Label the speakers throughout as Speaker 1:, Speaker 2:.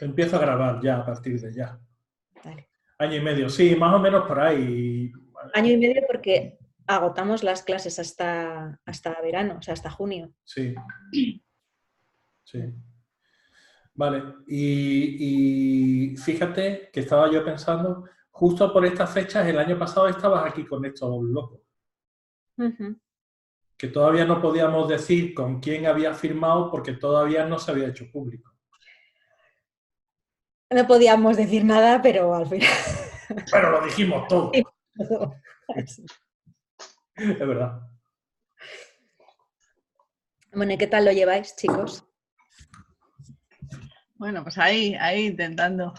Speaker 1: Empiezo a grabar ya a partir de ya.
Speaker 2: Vale.
Speaker 1: Año y medio, sí, más o menos por ahí.
Speaker 2: Año y medio porque agotamos las clases hasta verano, o sea, hasta junio.
Speaker 1: Sí. Sí. Vale, y fíjate que estaba yo pensando, justo por estas fechas, el año pasado estabas aquí con estos locos, que todavía no podíamos decir con quién había firmado porque todavía no se había hecho público.
Speaker 2: No podíamos decir nada, pero al final...
Speaker 1: Pero lo dijimos todo. Es verdad.
Speaker 2: Bueno, ¿y qué tal lo lleváis, chicos?
Speaker 3: Bueno, pues ahí intentando.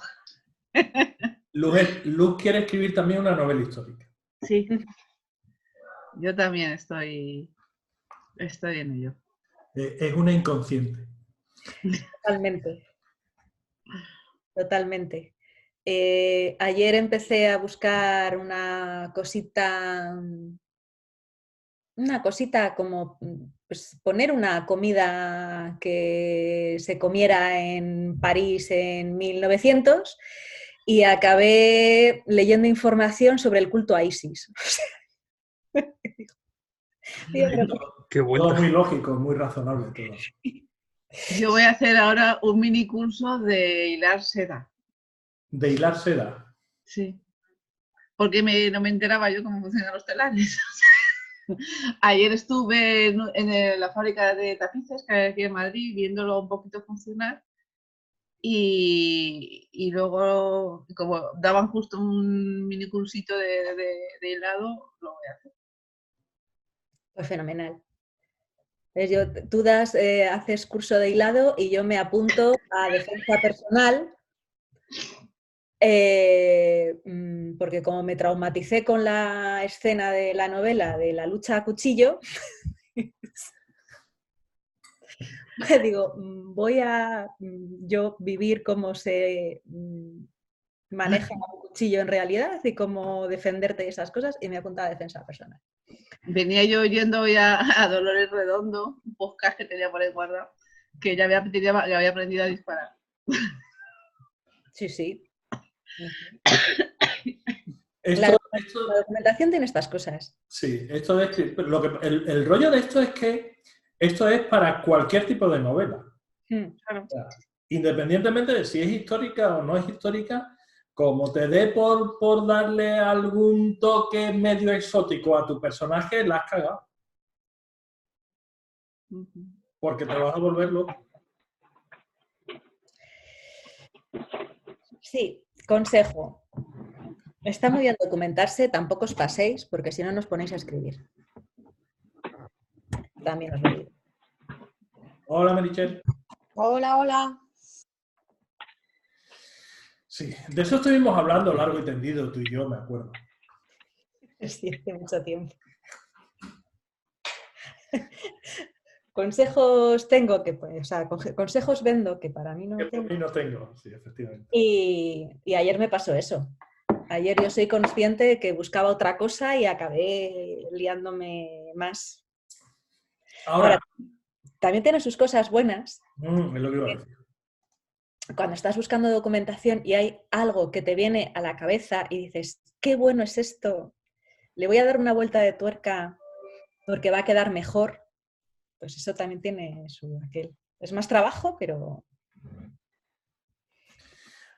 Speaker 1: Luz quiere escribir también una novela histórica.
Speaker 3: Sí. Yo también estoy en ello.
Speaker 1: Es una inconsciente.
Speaker 2: Totalmente. Totalmente. Ayer empecé a buscar una cosita como pues, poner una comida que se comiera en París en 1900 y acabé leyendo información sobre el culto a Isis.
Speaker 4: Qué bueno.
Speaker 1: Todo muy lógico, muy razonable todo.
Speaker 3: Yo voy a hacer ahora un mini curso de hilar seda.
Speaker 1: De hilar seda.
Speaker 3: Sí. Porque no me enteraba yo cómo funcionan los telares. Ayer estuve en la fábrica de tapices que hay aquí en Madrid viéndolo un poquito funcionar y luego, como daban justo un mini cursito de hilado, lo voy a hacer.
Speaker 2: Pues fenomenal. Tú haces curso de hilado y yo me apunto a defensa personal porque como me traumaticé con la escena de la novela de la lucha a cuchillo, digo, voy a yo vivir cómo se maneja un cuchillo en realidad y cómo defenderte de esas cosas y me apunto a defensa personal.
Speaker 3: Venía yo oyendo ya a Dolores Redondo, un podcast que tenía por ahí guardado, que ya había aprendido a disparar.
Speaker 2: Sí, sí.
Speaker 1: La
Speaker 2: documentación tiene estas cosas.
Speaker 1: Sí, esto es el rollo de esto es que esto es para cualquier tipo de novela.
Speaker 3: Claro.
Speaker 1: O sea, independientemente de si es histórica o no es histórica, como te dé por darle algún toque medio exótico a tu personaje, la has cagado. Porque te vas a volver loco.
Speaker 2: Sí, consejo. Está muy bien documentarse, tampoco os paséis, porque si no nos ponéis a escribir. También os lo digo.
Speaker 1: Hola, Merichel.
Speaker 5: Hola, hola.
Speaker 1: Sí, de eso estuvimos hablando largo y tendido tú y yo, me acuerdo.
Speaker 2: Sí, hace mucho tiempo. Consejos tengo que, pues, o sea, consejos vendo que para mí no tengo.
Speaker 1: Para mí no tengo, sí, efectivamente.
Speaker 2: Y ayer me pasó eso. Ayer yo soy consciente de que buscaba otra cosa y acabé liándome más. Ahora, también tiene sus cosas buenas.
Speaker 1: Es lo que iba a decir.
Speaker 2: Cuando estás buscando documentación y hay algo que te viene a la cabeza y dices, qué bueno es esto, le voy a dar una vuelta de tuerca porque va a quedar mejor, pues eso también tiene su aquel. Es más trabajo, pero...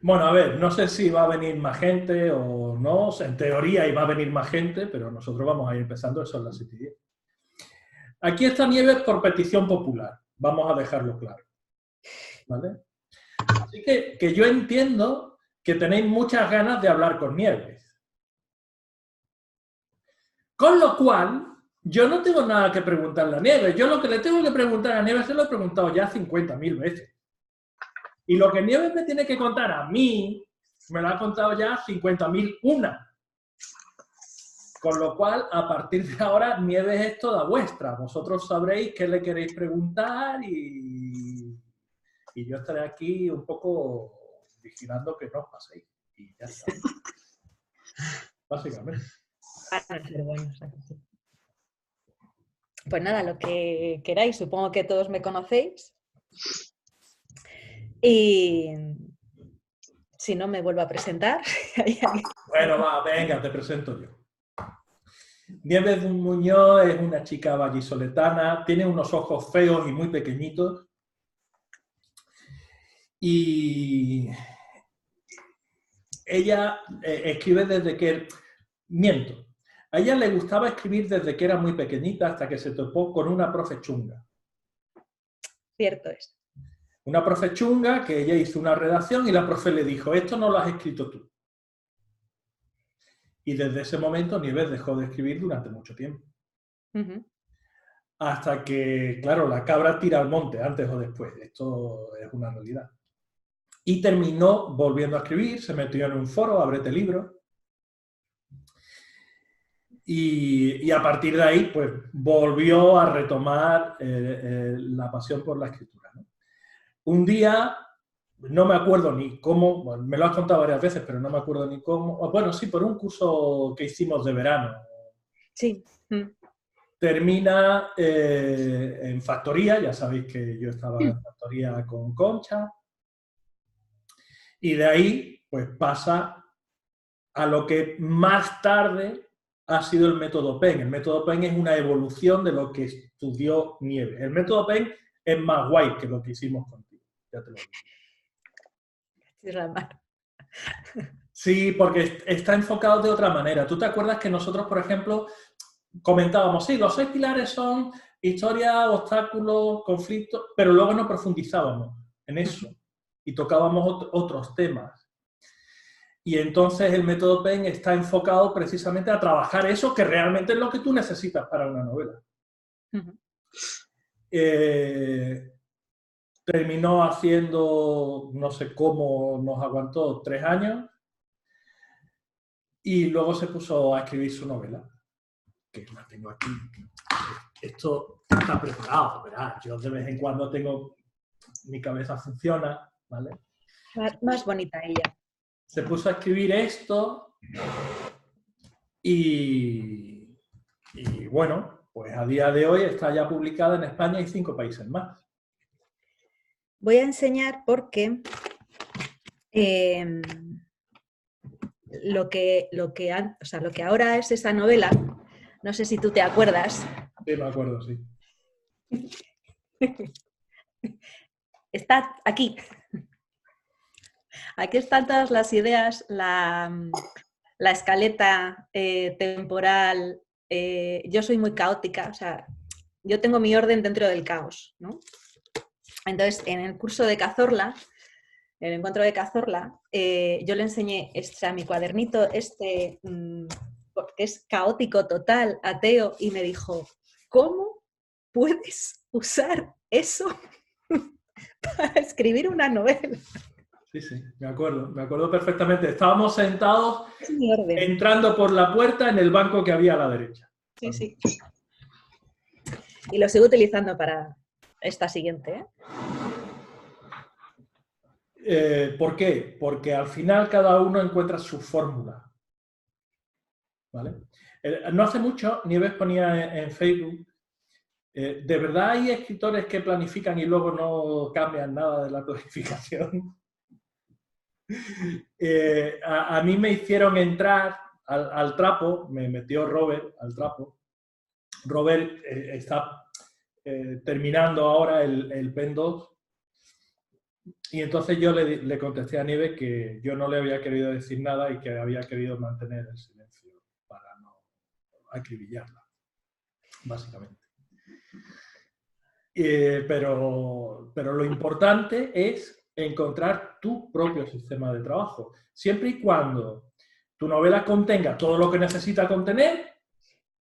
Speaker 1: Bueno, a ver, no sé si va a venir más gente o no. En teoría iba a venir más gente, pero nosotros vamos a ir empezando, eso es las 7:10. Aquí está Nieves por petición popular. Vamos a dejarlo claro. ¿Vale? Así que yo entiendo que tenéis muchas ganas de hablar con Nieves. Con lo cual, yo no tengo nada que preguntarle a Nieves. Yo lo que le tengo que preguntar a Nieves se lo he preguntado ya 50.000 veces. Y lo que Nieves me tiene que contar a mí, me lo ha contado ya 50.001. Con lo cual, a partir de ahora, Nieves es toda vuestra. Vosotros sabréis qué le queréis preguntar y yo estaré aquí un poco vigilando que no os paséis. Y ya está. Básicamente.
Speaker 2: Pues nada, lo que queráis. Supongo que todos me conocéis. Y Si no, me vuelvo a presentar.
Speaker 1: Bueno, va, venga, te presento yo. Nieves Muñoz es una chica vallisoletana, tiene unos ojos feos y muy pequeñitos. Y ella escribe desde que... Miento. A ella le gustaba escribir desde que era muy pequeñita hasta que se topó con una profe chunga.
Speaker 2: Cierto es.
Speaker 1: Una profe chunga que ella hizo una redacción y la profe le dijo, esto no lo has escrito tú. Y desde ese momento Nieves dejó de escribir durante mucho tiempo. Hasta que, claro, la cabra tira al monte, antes o después. Esto es una realidad. Y terminó volviendo a escribir, se metió en un foro, Ábrete Libros. Y a partir de ahí, pues, volvió a retomar la pasión por la escritura, ¿no? Un día, no me acuerdo ni cómo, bueno, me lo has contado varias veces, pero no me acuerdo ni cómo, bueno, sí, por un curso que hicimos de verano.
Speaker 2: Sí.
Speaker 1: Termina en Factoría, ya sabéis que yo estaba en Factoría con Concha, y de ahí, pues, pasa a lo que más tarde ha sido el método PEN. El método PEN es una evolución de lo que estudió Nieves. El método PEN es más guay que lo que hicimos contigo. Ya te lo digo. Sí, porque está enfocado de otra manera. ¿Tú te acuerdas que nosotros, por ejemplo, comentábamos, sí, los 6 pilares son historia, obstáculos, conflictos, pero luego no profundizábamos en eso y tocábamos otros temas? Y entonces el método PEN está enfocado precisamente a trabajar eso que realmente es lo que tú necesitas para una novela. Terminó haciendo, no sé cómo nos aguantó, 3 años, y luego se puso a escribir su novela, que la tengo aquí. Esto está preparado, ¿verdad? Yo de vez en cuando mi cabeza funciona, ¿vale?
Speaker 2: Más bonita ella.
Speaker 1: Se puso a escribir esto y bueno, pues a día de hoy está ya publicada en España y 5 países más.
Speaker 2: Voy a enseñar porque lo que ahora es esa novela, no sé si tú te acuerdas.
Speaker 1: Sí, me acuerdo, sí.
Speaker 2: Está aquí. Aquí están todas las ideas, la escaleta temporal. Yo soy muy caótica, o sea, yo tengo mi orden dentro del caos, ¿no? Entonces, en el curso de Cazorla, el encuentro de Cazorla, yo le enseñé a mi cuadernito que es caótico total, ateo, y me dijo, ¿cómo puedes usar eso para escribir una novela?
Speaker 1: Sí, me acuerdo perfectamente. Estábamos sentados entrando por la puerta en el banco que había a la derecha.
Speaker 2: Sí. Y lo sigo utilizando para esta siguiente.
Speaker 1: ¿Por qué? Porque al final cada uno encuentra su fórmula. ¿Vale? No hace mucho, Nieves ponía en Facebook, ¿de verdad hay escritores que planifican y luego no cambian nada de la planificación? A mí me hicieron entrar al trapo, me metió Robert al trapo. Robert está terminando ahora el PEN 2 y entonces yo le contesté a Nieves que yo no le había querido decir nada y que había querido mantener el silencio para no acribillarla, básicamente. Pero lo importante es encontrar tu propio sistema de trabajo. Siempre y cuando tu novela contenga todo lo que necesita contener,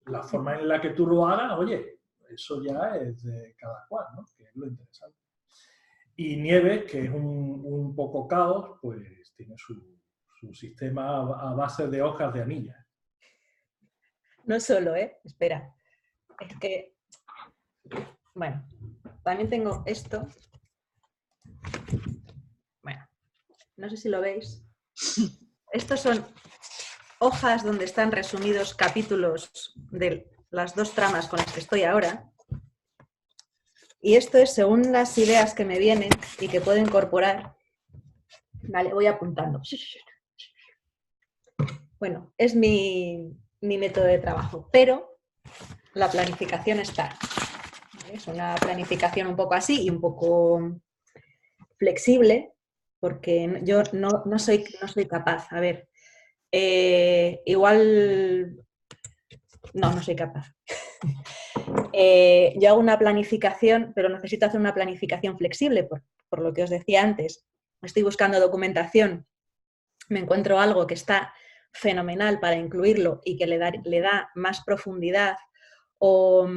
Speaker 1: la forma en la que tú lo hagas, oye, eso ya es de cada cual, ¿no? Que es lo interesante. Y Nieves, que es un poco caos, pues tiene su sistema a base de hojas de anilla.
Speaker 2: No solo, espera. Es que, bueno, también tengo esto. Bueno, no sé si lo veis. Estos son hojas donde están resumidos capítulos de las 2 tramas con las que estoy ahora. Y esto es según las ideas que me vienen y que puedo incorporar. Vale, voy apuntando. Bueno, es mi método de trabajo, pero la planificación está. Es una planificación un poco así y un poco flexible, porque yo no soy capaz. A ver, igual... No soy capaz. Yo hago una planificación, pero necesito hacer una planificación flexible, por lo que os decía antes. Estoy buscando documentación, me encuentro algo que está fenomenal para incluirlo y que le da más profundidad o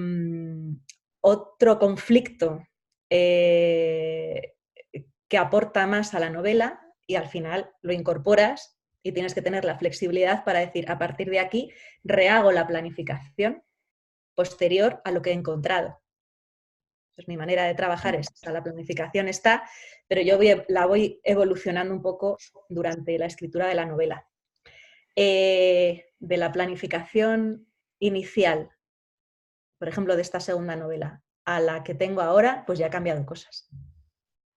Speaker 2: otro conflicto que aporta más a la novela y al final lo incorporas y tienes que tener la flexibilidad para decir, a partir de aquí rehago la planificación posterior a lo que he encontrado. Pues mi manera de trabajar es esa, la planificación está, pero yo la voy evolucionando un poco durante la escritura de la novela. De la planificación inicial, por ejemplo, de esta segunda novela, a la que tengo ahora, pues ya he cambiado cosas.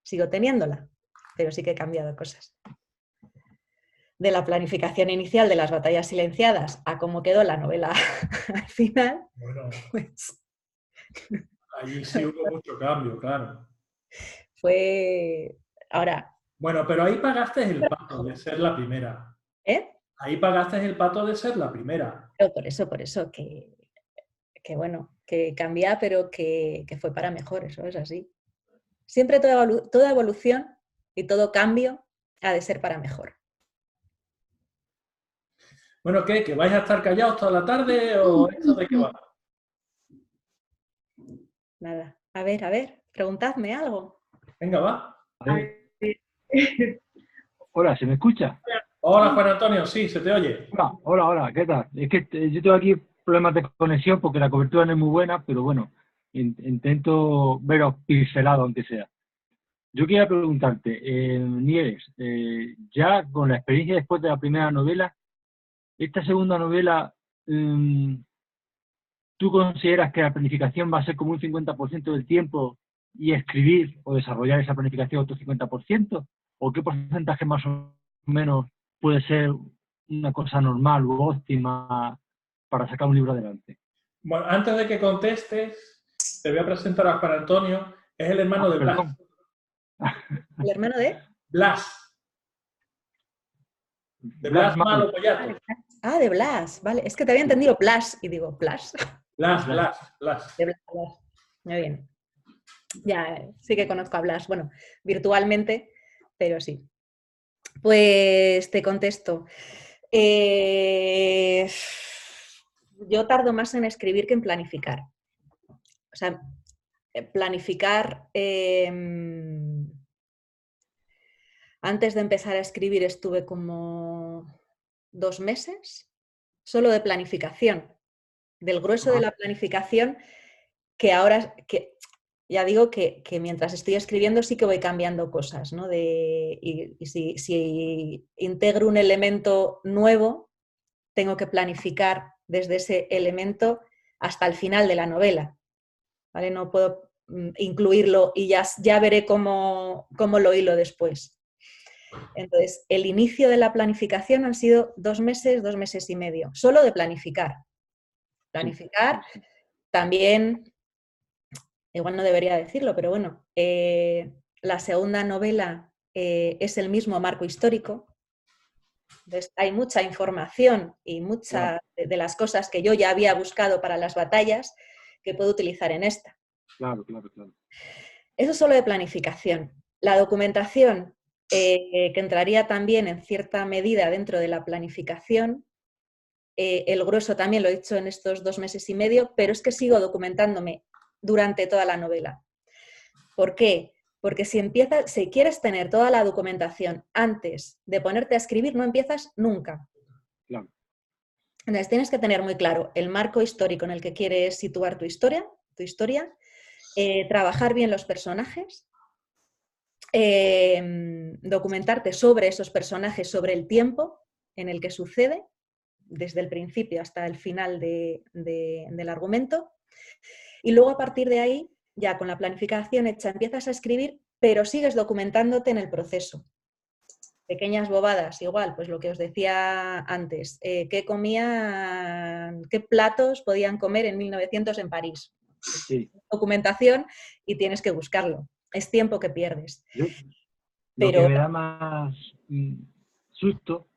Speaker 2: Sigo teniéndola, pero sí que he cambiado cosas. De la planificación inicial de las batallas silenciadas a cómo quedó la novela al final,
Speaker 1: Bueno,
Speaker 2: pues...
Speaker 1: allí sí hubo mucho cambio, claro.
Speaker 2: Fue... Ahora...
Speaker 1: Bueno, pero ahí pagaste el pato de ser la primera.
Speaker 2: ¿Eh?
Speaker 1: Ahí pagaste el pato de ser la primera.
Speaker 2: Pero por eso, que bueno, que cambia, pero que fue para mejor, eso es así. Siempre toda evolución y todo cambio ha de ser para mejor.
Speaker 1: Bueno, ¿qué? ¿Que vais a estar callados toda la tarde o esto de qué va?
Speaker 2: Nada. A ver, preguntadme algo.
Speaker 1: Venga, va.
Speaker 4: Hola, ¿se me escucha?
Speaker 1: Hola, Juan Antonio, sí, se te oye.
Speaker 4: Hola, ¿qué tal? Es que yo tengo aquí problemas de conexión porque la cobertura no es muy buena, pero bueno, intento veros pincelado aunque sea. Yo quería preguntarte, Nieves, ya con la experiencia después de la primera novela, esta segunda novela, ¿tú consideras que la planificación va a ser como un 50% del tiempo y escribir o desarrollar esa planificación otro 50%? ¿O qué porcentaje más o menos puede ser una cosa normal u óptima para sacar un libro adelante?
Speaker 1: Bueno, antes de que contestes, te voy a presentar a Juan Antonio. Es el hermano de Blas.
Speaker 4: Perdón.
Speaker 2: ¿El hermano de?
Speaker 1: Blas. De Blas Malo Pollato.
Speaker 2: Ah, de Blas, vale. Es que te había entendido Blas y digo, ¿Blas?
Speaker 1: Blas.
Speaker 2: De Blas. Muy bien. Ya, sí que conozco a Blas. Bueno, virtualmente, pero sí. Pues te contesto. Yo tardo más en escribir que en planificar. O sea, planificar... antes de empezar a escribir estuve como 2 meses solo de planificación, del grueso de la planificación, que ahora, ya digo que mientras estoy escribiendo sí que voy cambiando cosas, ¿no? Y si integro un elemento nuevo, tengo que planificar desde ese elemento hasta el final de la novela, ¿vale? No puedo incluirlo y ya veré cómo lo hilo después. Entonces, el inicio de la planificación han sido 2 meses y medio, solo de planificar. Planificar también, igual no debería decirlo, pero bueno, la segunda novela es el mismo marco histórico. Entonces, hay mucha información y muchas de las cosas que yo ya había buscado para las batallas que puedo utilizar en esta.
Speaker 4: Claro.
Speaker 2: Eso es solo de planificación. La documentación, que entraría también en cierta medida dentro de la planificación, el grueso también lo he hecho en estos 2 meses y medio, pero es que sigo documentándome durante toda la novela. ¿Por qué? Porque si quieres tener toda la documentación antes de ponerte a escribir, no empiezas nunca.
Speaker 4: Claro.
Speaker 2: Entonces tienes que tener muy claro el marco histórico en el que quieres situar tu historia, trabajar bien los personajes, documentarte sobre esos personajes, sobre el tiempo en el que sucede, desde el principio hasta el final del argumento, y luego a partir de ahí, ya con la planificación hecha, empiezas a escribir, pero sigues documentándote en el proceso. Pequeñas bobadas, igual, pues lo que os decía antes. ¿Qué platos podían comer en 1900 en París?
Speaker 4: Sí.
Speaker 2: Documentación y tienes que buscarlo. Es tiempo que pierdes.
Speaker 4: Lo que me da más susto,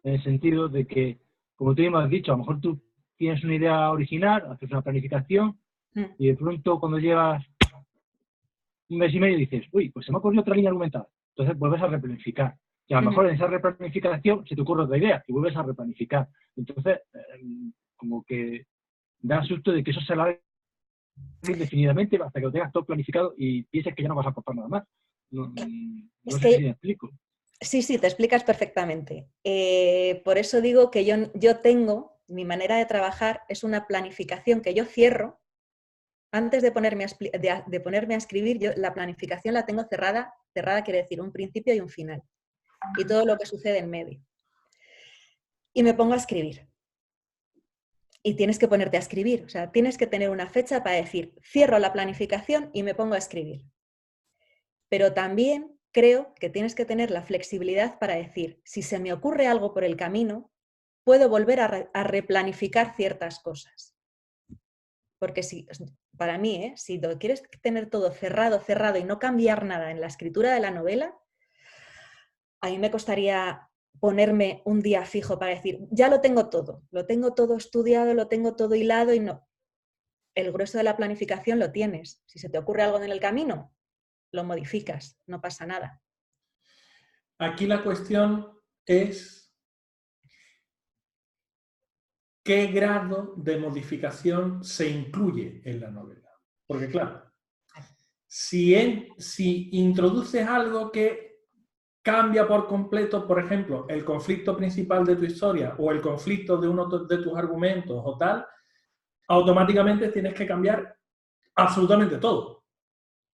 Speaker 4: en el sentido de que, como tú mismo has dicho, a lo mejor tú tienes una idea original, haces una planificación y de pronto cuando llevas un mes y medio dices, uy, pues se me ha ocurrido otra línea argumental. Entonces vuelves a replanificar. Y a lo mejor en esa replanificación se te ocurre otra idea y vuelves a replanificar. Entonces, como que da susto de que eso se alargue indefinidamente hasta que lo tengas todo planificado y pienses que ya no vas a aportar nada más. No sé si me explico.
Speaker 2: Sí, te explicas perfectamente. Por eso digo que yo tengo, mi manera de trabajar es una planificación que yo cierro. Antes de ponerme a escribir, yo la planificación la tengo cerrada. Cerrada quiere decir un principio y un final. Y todo lo que sucede en medio. Y me pongo a escribir. Y tienes que ponerte a escribir. O sea, tienes que tener una fecha para decir, cierro la planificación y me pongo a escribir. Pero también creo que tienes que tener la flexibilidad para decir, si se me ocurre algo por el camino, puedo volver a replanificar ciertas cosas. Porque para mí, si quieres tener todo cerrado y no cambiar nada en la escritura de la novela, a mí me costaría ponerme un día fijo para decir, ya lo tengo todo estudiado, lo tengo todo hilado y no. El grueso de la planificación lo tienes. Si se te ocurre algo en el camino, lo modificas, no pasa nada.
Speaker 1: Aquí la cuestión es qué grado de modificación se incluye en la novela. Porque claro, si introduces algo que cambia por completo, por ejemplo, el conflicto principal de tu historia o el conflicto de uno de tus argumentos o tal, automáticamente tienes que cambiar absolutamente todo.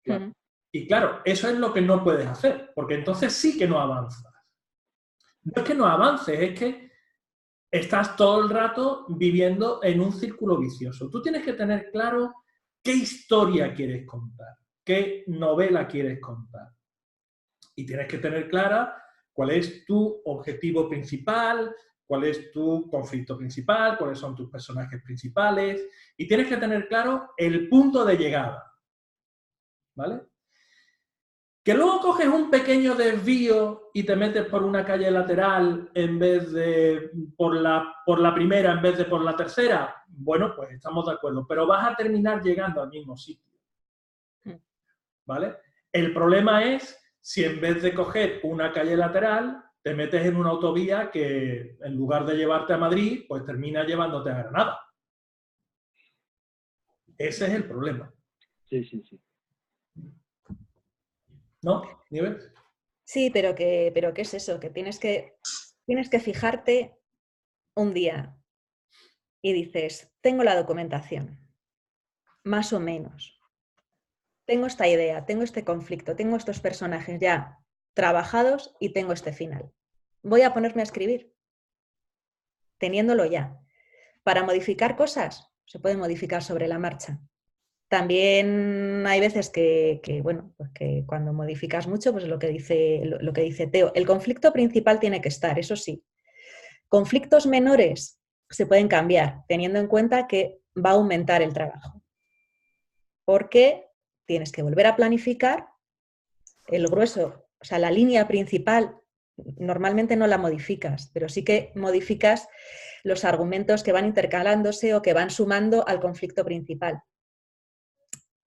Speaker 1: Claro. Y claro, eso es lo que no puedes hacer, porque entonces sí que no avanzas. No es que no avances, es que estás todo el rato viviendo en un círculo vicioso. Tú tienes que tener claro qué historia quieres contar, qué novela quieres contar. Y tienes que tener clara cuál es tu objetivo principal, cuál es tu conflicto principal, cuáles son tus personajes principales. Y tienes que tener claro el punto de llegada. ¿Vale? Que luego coges un pequeño desvío y te metes por una calle lateral en vez de por la primera en vez de por la tercera, bueno, pues estamos de acuerdo, pero vas a terminar llegando al mismo sitio. ¿Vale? El problema es si en vez de coger una calle lateral te metes en una autovía que en lugar de llevarte a Madrid, pues termina llevándote a Granada. Ese es el problema.
Speaker 4: Sí.
Speaker 1: ¿No, Nieves?
Speaker 2: Sí, pero ¿qué es eso? Que tienes que fijarte un día y dices, tengo la documentación, más o menos. Tengo esta idea, tengo este conflicto, tengo estos personajes ya trabajados y tengo este final. Voy a ponerme a escribir, teniéndolo ya. Para modificar cosas, se puede modificar sobre la marcha. También hay veces que cuando modificas mucho, pues lo que dice Teo, el conflicto principal tiene que estar, eso sí. Conflictos menores se pueden cambiar, teniendo en cuenta que va a aumentar el trabajo. Porque tienes que volver a planificar el grueso, o sea, la línea principal normalmente no la modificas, pero sí que modificas los argumentos que van intercalándose o que van sumando al conflicto principal.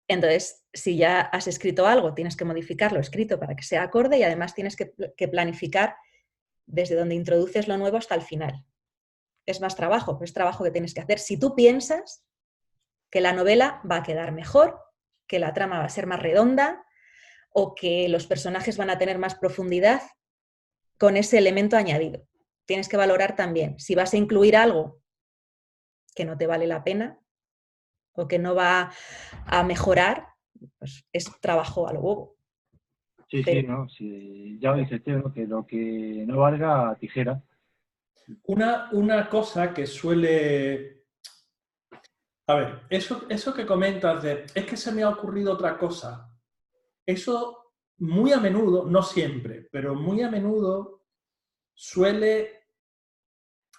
Speaker 2: Entonces, si ya has escrito algo, tienes que modificarlo escrito para que sea acorde y además tienes que planificar desde donde introduces lo nuevo hasta el final. Es más trabajo, pero es trabajo que tienes que hacer. Si tú piensas que la novela va a quedar mejor, que la trama va a ser más redonda o que los personajes van a tener más profundidad con ese elemento añadido. Tienes que valorar también si vas a incluir algo que no te vale la pena o que no va a mejorar, pues es trabajo a lo bobo.
Speaker 4: Sí, ya lo dice Teo, ¿no? Que lo que no valga, tijera.
Speaker 1: Una cosa que suele... A ver, eso que comentas de es que se me ha ocurrido otra cosa, eso muy a menudo, no siempre, pero muy a menudo suele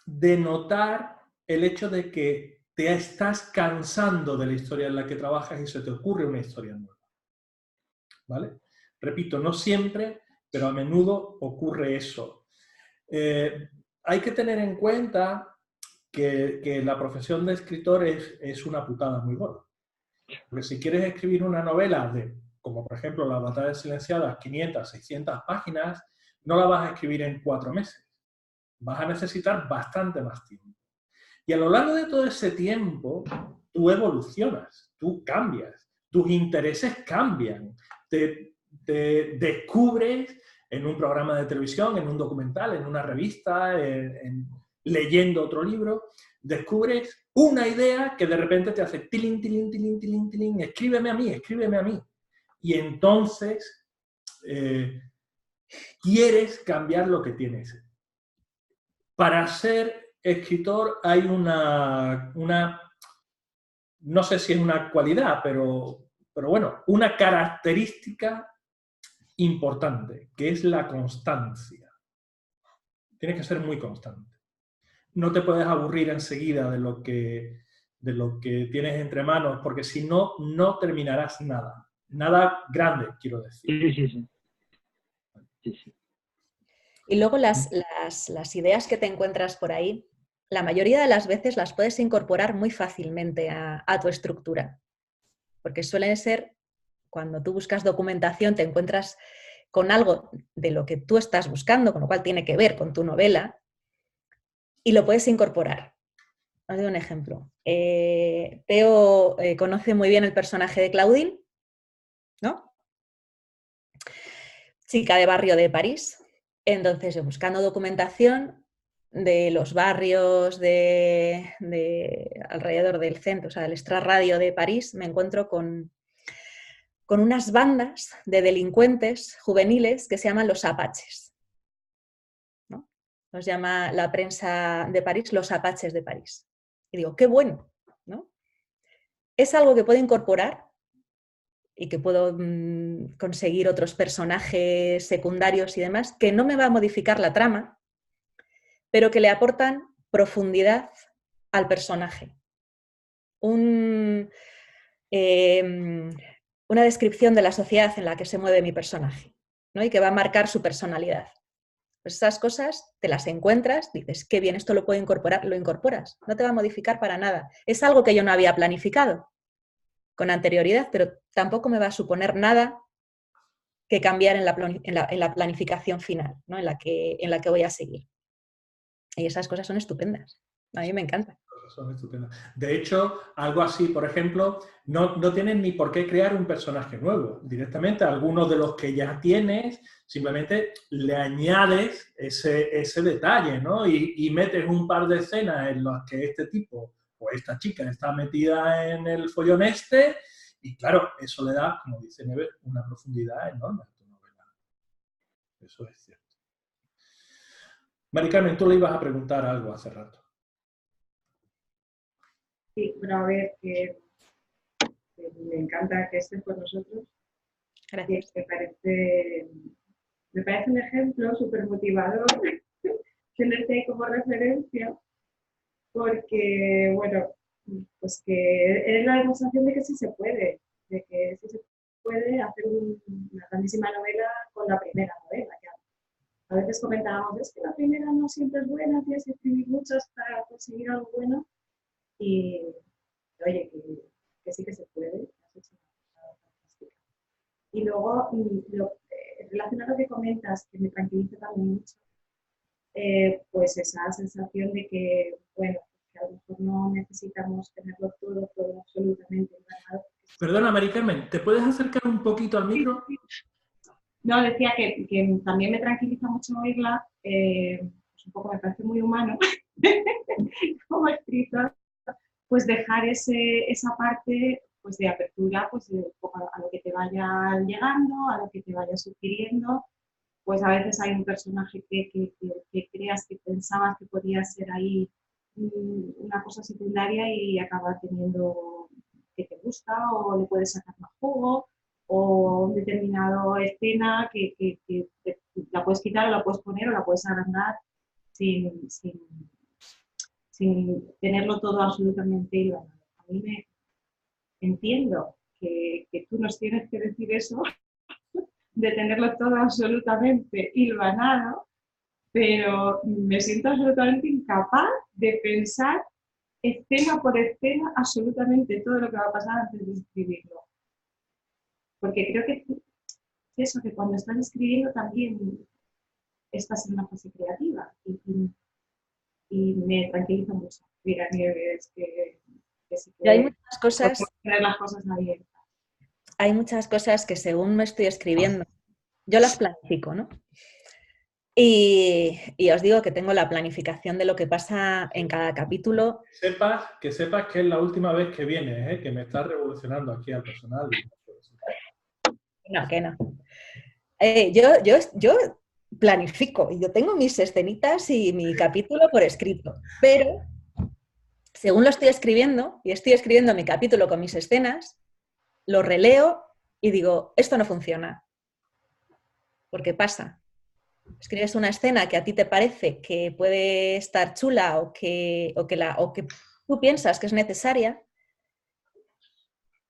Speaker 1: denotar el hecho de que te estás cansando de la historia en la que trabajas y se te ocurre una historia nueva. ¿Vale? Repito, no siempre, pero a menudo ocurre eso. Hay que tener en cuenta que la profesión de escritor es una putada muy gorda. Porque si quieres escribir una novela como por ejemplo La batalla silenciada, 500, 600 páginas, no la vas a escribir en 4 meses. Vas a necesitar bastante más tiempo. Y a lo largo de todo ese tiempo, tú evolucionas, tú cambias, tus intereses cambian, te descubres en un programa de televisión, en un documental, en una revista, leyendo otro libro, descubres una idea que de repente te hace tilín, tilín, tilín, tilín, tilín, escríbeme a mí, escríbeme a mí. Y entonces quieres cambiar lo que tienes. Para ser escritor hay una no sé si es una cualidad, pero bueno, una característica importante, que es la constancia. Tienes que ser muy constante. No te puedes aburrir enseguida de lo que tienes entre manos, porque si no, no terminarás nada. Nada grande, quiero decir.
Speaker 4: Sí.
Speaker 2: Y luego las ideas que te encuentras por ahí, la mayoría de las veces las puedes incorporar muy fácilmente a tu estructura. Porque suelen ser, cuando tú buscas documentación, te encuentras con algo de lo que tú estás buscando, con lo cual tiene que ver con tu novela, y lo puedes incorporar. Os doy un ejemplo. Teo conoce muy bien el personaje de Claudine, ¿no? Chica de barrio de París. Entonces, yo buscando documentación de los barrios alrededor del centro, o sea, del extrarradio de París, me encuentro con unas bandas de delincuentes juveniles que se llaman los apaches, ¿no? Los llama la prensa de París los apaches de París. Y digo, qué bueno, ¿no? Es algo que puedo incorporar y que puedo conseguir otros personajes secundarios y demás, que no me va a modificar la trama, pero que le aportan profundidad al personaje. Una descripción de la sociedad en la que se mueve mi personaje, ¿no? Y que va a marcar su personalidad. Pues esas cosas te las encuentras, dices, qué bien, esto lo puedo incorporar, lo incorporas, no te va a modificar para nada. Es algo que yo no había planificado con anterioridad, pero tampoco me va a suponer nada que cambiar en la planificación final, ¿no? en la que voy a seguir. Y esas cosas son estupendas. A mí me encanta.
Speaker 1: Son estupendas. De hecho, algo así, por ejemplo, no tienes ni por qué crear un personaje nuevo. Directamente a algunos de los que ya tienes, simplemente le añades ese detalle, ¿no? Y metes un par de escenas en las que este tipo o esta chica está metida en el follón y claro, eso le da, como dice Neves, una profundidad enorme a tu novela. Eso es cierto. Mari Carmen, tú le ibas a preguntar algo hace rato.
Speaker 5: Sí, bueno, a ver, que me encanta que estés con nosotros.
Speaker 2: Gracias.
Speaker 5: Me parece un ejemplo súper motivador que les dé como referencia, porque, bueno, pues que es la demostración de que sí se puede, de que sí se puede hacer una grandísima novela con la primera novela. Ya. A veces comentábamos, es que la primera no siempre es buena, tienes que escribir muchas para conseguir algo bueno. Y oye, que sí que se puede. Y luego, relacionado a lo que comentas, que me tranquiliza también mucho, pues esa sensación de que, bueno, que a lo mejor no necesitamos tenerlo todo absolutamente ganado.
Speaker 1: Perdona, Mari Carmen, ¿te puedes acercar un poquito al micro?
Speaker 5: No, decía que también me tranquiliza mucho oírla, pues un poco me parece muy humano, como escritor, pues dejar esa parte pues de apertura pues un poco a lo que te vaya llegando, a lo que te vaya sugiriendo. Pues a veces hay un personaje que creas que pensabas que podía ser ahí una cosa secundaria y acaba teniendo que te gusta o le puedes sacar más jugo. o un determinado escena que la puedes quitar o la puedes poner o la puedes agrandar sin tenerlo todo absolutamente hilvanado. A mí me entiendo que tú nos tienes que decir eso, de tenerlo todo absolutamente hilvanado, pero me siento absolutamente incapaz de pensar escena por escena absolutamente todo lo que va a pasar antes de escribirlo. Porque creo que eso, que cuando estás escribiendo también estás en una fase creativa y me tranquiliza mucho. Mira, Nieves, que sí
Speaker 2: Y hay
Speaker 5: que
Speaker 2: muchas cosas,
Speaker 5: tener las cosas abiertas.
Speaker 2: hay muchas cosas que según me estoy escribiendo, yo las planifico, ¿no? Y os digo que tengo la planificación de lo que pasa en cada capítulo.
Speaker 1: Que sepas que es la última vez que vienes, ¿eh? Que me estás revolucionando aquí al personal.
Speaker 2: No, que no. Yo planifico y yo tengo mis escenitas y mi capítulo por escrito, pero según lo estoy escribiendo y estoy escribiendo mi capítulo con mis escenas, lo releo y digo, esto no funciona. Porque pasa. Escribes una escena que a ti te parece que puede estar chula o que tú piensas que es necesaria,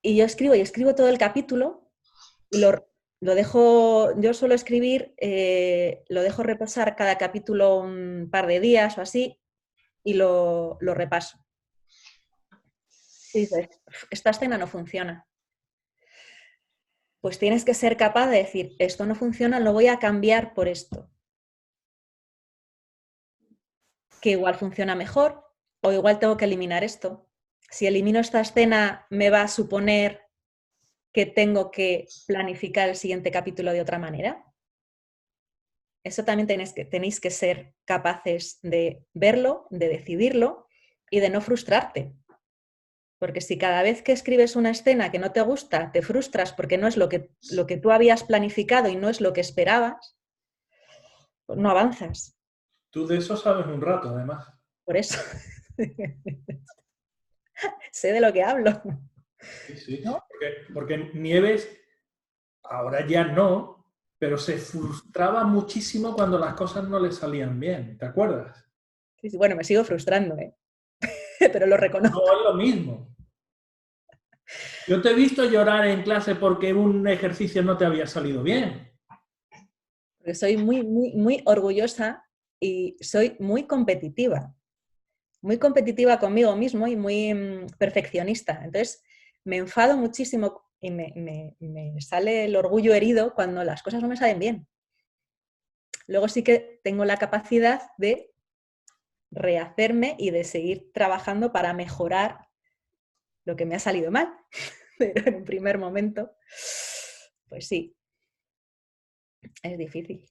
Speaker 2: y yo escribo todo el capítulo y lo dejo, yo suelo escribir, lo dejo reposar cada capítulo un par de días o así y lo repaso. Y dices, esta escena no funciona. Pues tienes que ser capaz de decir, esto no funciona, lo voy a cambiar por esto. Que igual funciona mejor o igual tengo que eliminar esto. Si elimino esta escena, me va a suponer que tengo que planificar el siguiente capítulo de otra manera. Eso también tenéis que ser capaces de verlo, de decidirlo y de no frustrarte. Porque si cada vez que escribes una escena que no te gusta, te frustras porque no es lo que tú habías planificado y no es lo que esperabas, pues no avanzas.
Speaker 1: Tú de eso sabes un rato, además.
Speaker 2: Por eso. Sé de lo que hablo.
Speaker 1: Sí, sí.
Speaker 2: ¿No?
Speaker 1: Porque Nieves, ahora ya no, pero se frustraba muchísimo cuando las cosas no le salían bien. ¿Te acuerdas?
Speaker 2: Sí, sí, bueno, me sigo frustrando, ¿eh? Pero lo reconozco.
Speaker 1: No es lo mismo. Yo te he visto llorar en clase porque un ejercicio no te había salido bien.
Speaker 2: Porque soy muy, muy, muy orgullosa y soy muy competitiva conmigo mismo y muy perfeccionista. Entonces, me enfado muchísimo y me sale el orgullo herido cuando las cosas no me salen bien. Luego sí que tengo la capacidad de rehacerme y de seguir trabajando para mejorar lo que me ha salido mal. Pero en un primer momento, pues sí, es difícil.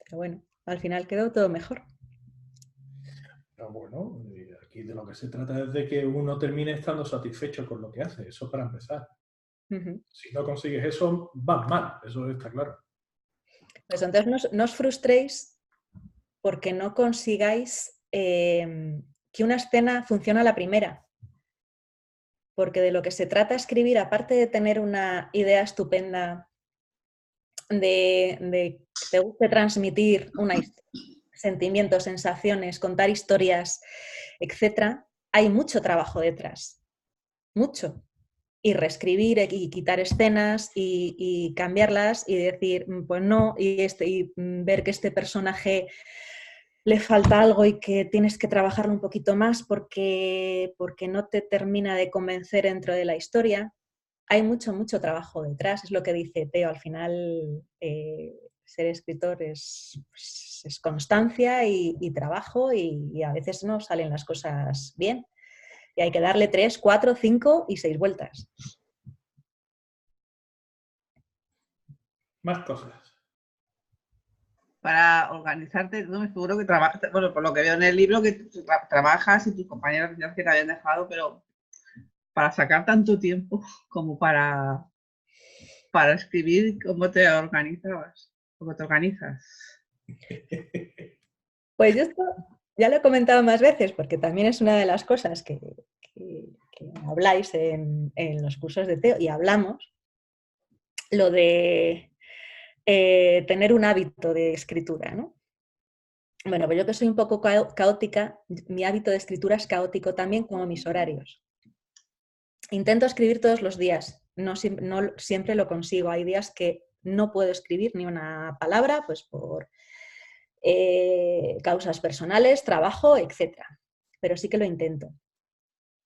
Speaker 2: Pero bueno, al final quedó todo mejor.
Speaker 1: Pero bueno, aquí de lo que se trata es de que uno termine estando satisfecho con lo que hace. Eso para empezar. Si no consigues eso, vas mal. Eso está claro.
Speaker 2: Pues entonces no os frustréis porque no consigáis que una escena funcione a la primera. Porque de lo que se trata escribir, aparte de tener una idea estupenda, de que te guste transmitir sentimientos, sensaciones, contar historias, etc., hay mucho trabajo detrás. Mucho. Y reescribir y quitar escenas y cambiarlas y decir, pues no, y ver que este personaje le falta algo y que tienes que trabajarlo un poquito más porque no te termina de convencer dentro de la historia. Hay mucho, mucho trabajo detrás, es lo que dice Teo, al final ser escritor es constancia y trabajo y a veces no salen las cosas bien y hay que darle 3, 4, 5 y 6 vueltas.
Speaker 1: Más cosas.
Speaker 3: Para organizarte, no me seguro que trabajas, bueno, por lo que veo en el libro, que trabajas y tus compañeros que te habían dejado, pero para sacar tanto tiempo como para escribir, ¿cómo te organizabas? ¿Cómo te organizas?
Speaker 2: Pues yo esto ya lo he comentado más veces porque también es una de las cosas que habláis en los cursos de Teo y hablamos. lo de tener un hábito de escritura, ¿no? Bueno, pues yo que soy un poco caótica, mi hábito de escritura es caótico también como mis horarios. Intento escribir todos los días, no siempre lo consigo. Hay días que no puedo escribir ni una palabra, pues por causas personales, trabajo, etc. Pero sí que lo intento.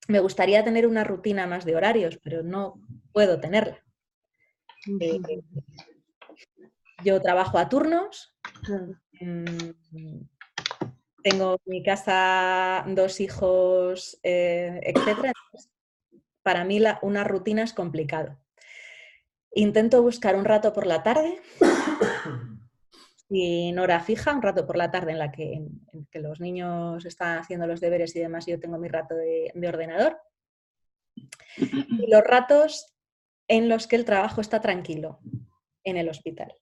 Speaker 2: Me gustaría tener una rutina más de horarios, pero no puedo tenerla. Yo trabajo a turnos, tengo en mi casa 2 hijos, etc. Para mí una rutina es complicado. Intento buscar un rato por la tarde, sin hora fija, un rato por la tarde en que los niños están haciendo los deberes y demás, yo tengo mi rato de ordenador. Y los ratos en los que el trabajo está tranquilo, en el hospital.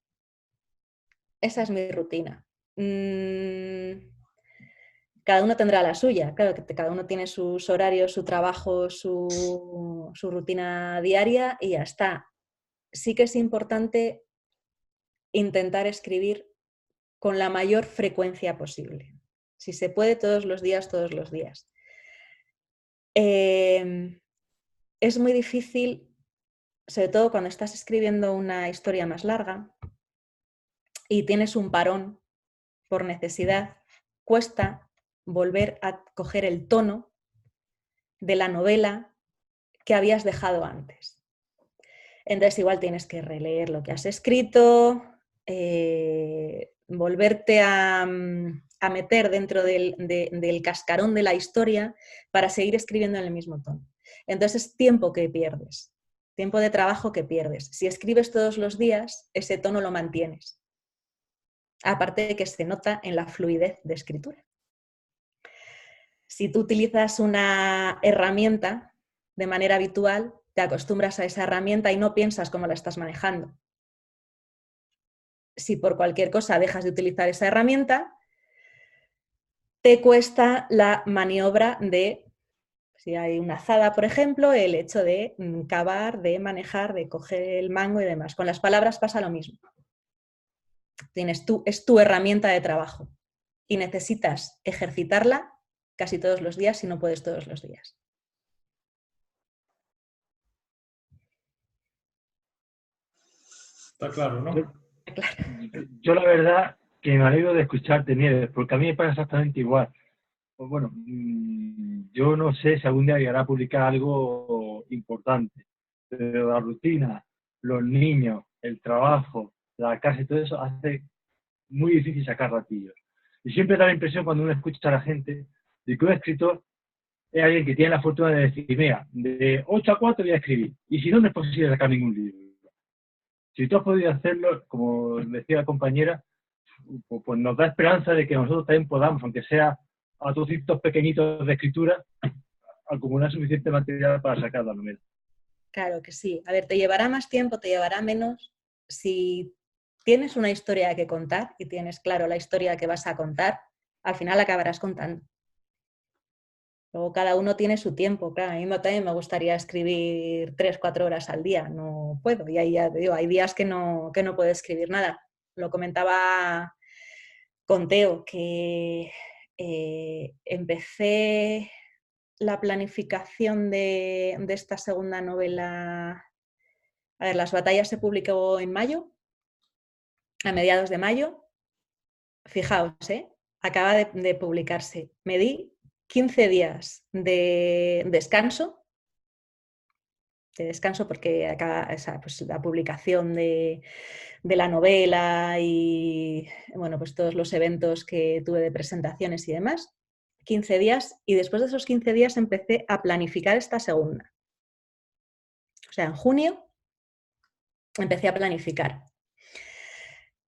Speaker 2: Esa es mi rutina. Cada uno tendrá la suya, claro que cada uno tiene sus horarios, su trabajo, su rutina diaria y ya está. Sí que es importante intentar escribir con la mayor frecuencia posible. Si se puede, todos los días, todos los días. Es muy difícil, sobre todo cuando estás escribiendo una historia más larga y tienes un parón por necesidad, cuesta volver a coger el tono de la novela que habías dejado antes. Entonces igual tienes que releer lo que has escrito, volverte a meter dentro del cascarón de la historia para seguir escribiendo en el mismo tono. Entonces es tiempo que pierdes, tiempo de trabajo que pierdes. Si escribes todos los días, ese tono lo mantienes. Aparte de que se nota en la fluidez de escritura. Si tú utilizas una herramienta de manera habitual, te acostumbras a esa herramienta y no piensas cómo la estás manejando. Si por cualquier cosa dejas de utilizar esa herramienta, te cuesta la maniobra de, si hay una azada, por ejemplo, el hecho de cavar, de manejar, de coger el mango y demás. Con las palabras pasa lo mismo. Es tu herramienta de trabajo y necesitas ejercitarla casi todos los días si no puedes todos los días.
Speaker 1: Está claro, ¿no?
Speaker 4: Yo la verdad que me alegro de escucharte, Nieves, porque a mí me pasa exactamente igual. Pues bueno, yo no sé si algún día llegará a publicar algo importante, pero la rutina, los niños, el trabajo, la casa y todo eso hace muy difícil sacar ratillos. Y siempre da la impresión cuando uno escucha a la gente de que un escritor es alguien que tiene la fortuna de decir, mira, de 8 a 4 voy a escribir, y si no, no es posible sacar ningún libro. Si tú has podido hacerlo, como decía la compañera, pues nos da esperanza de que nosotros también podamos, aunque sea a trocitos pequeñitos de escritura, acumular suficiente material para sacar la novela.
Speaker 2: Claro que sí. A ver, te llevará más tiempo, te llevará menos. Si tienes una historia que contar y tienes claro la historia que vas a contar, al final acabarás contando. Luego cada uno tiene su tiempo. Claro, a mí también me gustaría escribir 3-4 horas al día. No puedo. Y ahí ya te digo, hay días que no puedo escribir nada. Lo comentaba con Teo, que empecé la planificación de esta segunda novela. A ver, Las batallas se publicó en mayo, a mediados de mayo. Fijaos, acaba de publicarse. Me di 15 días de descanso porque acaba pues, la publicación de la novela y bueno, pues todos los eventos que tuve de presentaciones y demás. 15 días y después de esos 15 días empecé a planificar esta segunda. O sea, en junio empecé a planificar.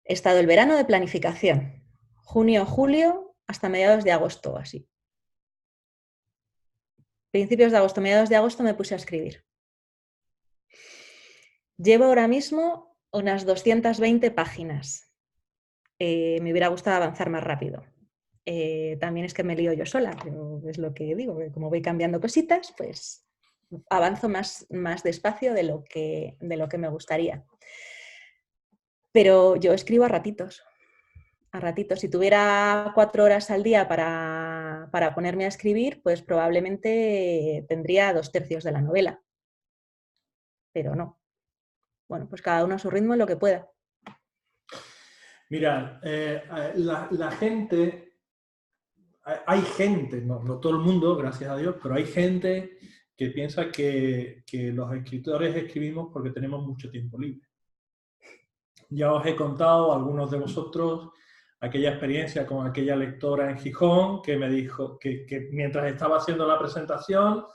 Speaker 2: He estado el verano de planificación, junio, julio, hasta mediados de agosto, así. Principios de agosto, mediados de agosto me puse a escribir. Llevo ahora mismo unas 220 páginas. Me hubiera gustado avanzar más rápido. También es que me lío yo sola, pero es lo que digo, que como voy cambiando cositas, pues avanzo más despacio de lo que me gustaría. Pero yo escribo a ratitos. A ratitos. Si tuviera 4 horas al día para ponerme a escribir, pues probablemente tendría 2/3 de la novela. Pero no. Bueno, pues cada uno a su ritmo en lo que pueda.
Speaker 1: Mira, la gente, hay gente, no todo el mundo, gracias a Dios, pero hay gente que piensa que los escritores escribimos porque tenemos mucho tiempo libre. Ya os he contado a algunos de vosotros aquella experiencia con aquella lectora en Gijón que me dijo que mientras estaba haciendo la presentación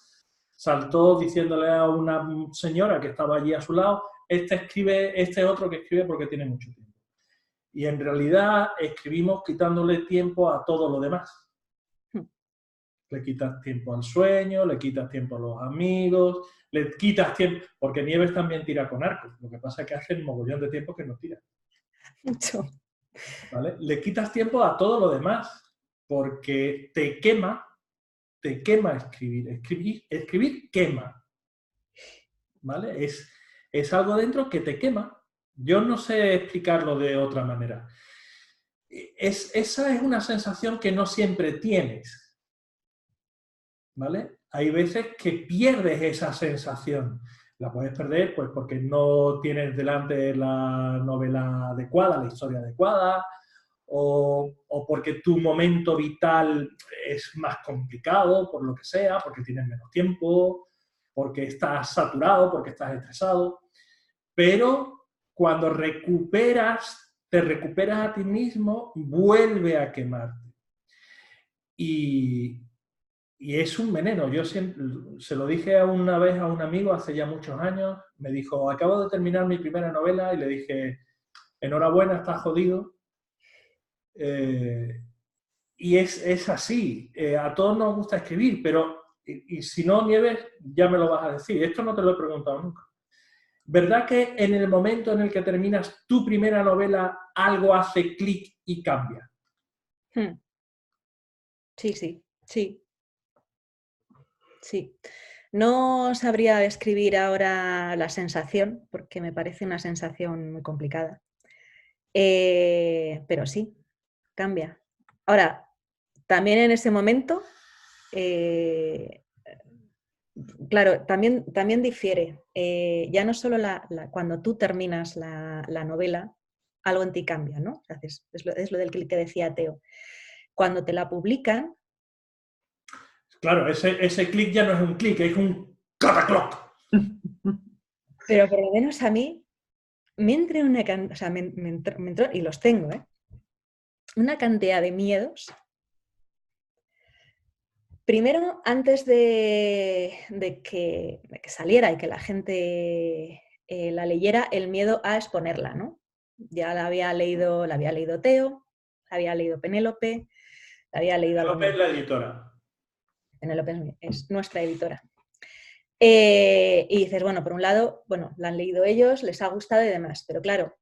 Speaker 1: saltó diciéndole a una señora que estaba allí a su lado, este es otro que escribe porque tiene mucho tiempo. Y en realidad escribimos quitándole tiempo a todo lo demás. Le quitas tiempo al sueño, le quitas tiempo a los amigos, le quitas tiempo, porque Nieves también tira con arco. Lo que pasa es que hace un mogollón de tiempo que no tira.
Speaker 2: Mucho.
Speaker 1: ¿Vale? Le quitas tiempo a todo lo demás, porque te quema escribir. Escribir quema. ¿Vale? Es algo dentro que te quema. Yo no sé explicarlo de otra manera. Esa es una sensación que no siempre tienes. ¿Vale? Hay veces que pierdes esa sensación. La puedes perder pues porque no tienes delante la novela adecuada, la historia adecuada, o porque tu momento vital es más complicado, por lo que sea, porque tienes menos tiempo, porque estás saturado, porque estás estresado. Pero cuando te recuperas a ti mismo, vuelve a quemarte. Y es un veneno. Yo siempre, se lo dije una vez a un amigo hace ya muchos años, me dijo, acabo de terminar mi primera novela, y le dije, enhorabuena, estás jodido. Y es así. A todos nos gusta escribir, pero, y si no, Nieves, ya me lo vas a decir. Esto no te lo he preguntado nunca. ¿Verdad que en el momento en el que terminas tu primera novela, algo hace clic y cambia?
Speaker 2: Sí. Sí. No sabría describir ahora la sensación, porque me parece una sensación muy complicada. Pero sí, cambia. Ahora, también en ese momento, claro, también difiere. Ya no solo cuando tú terminas la novela, algo en ti cambia, ¿no? Es lo del clic que decía Teo. Cuando te la publican...
Speaker 1: Claro, ese clic ya no es un clic, es un catacloc.
Speaker 2: Pero por lo menos a mí me entró una cantidad, o sea, me entró, y los tengo, una cantidad de miedos. Primero, antes de que saliera y que la gente la leyera, el miedo a exponerla, ¿no? Ya la había leído Teo, la había leído Penélope, la había leído...
Speaker 1: Penélope es la editora.
Speaker 2: Penélope es nuestra editora. Y dices, bueno, por un lado, bueno, la han leído ellos, les ha gustado y demás, pero claro,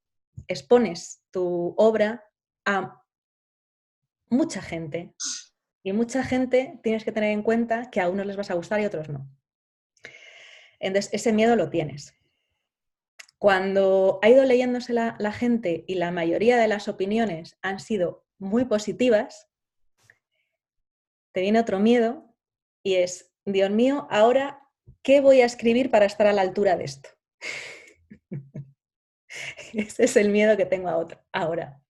Speaker 2: expones tu obra a mucha gente y mucha gente tienes que tener en cuenta que a unos les vas a gustar y a otros no. Entonces, ese miedo lo tienes. Cuando ha ido leyéndose la gente y la mayoría de las opiniones han sido muy positivas, te viene otro miedo y es, Dios mío, ahora, ¿qué voy a escribir para estar a la altura de esto? Ese es el miedo que tengo ahora.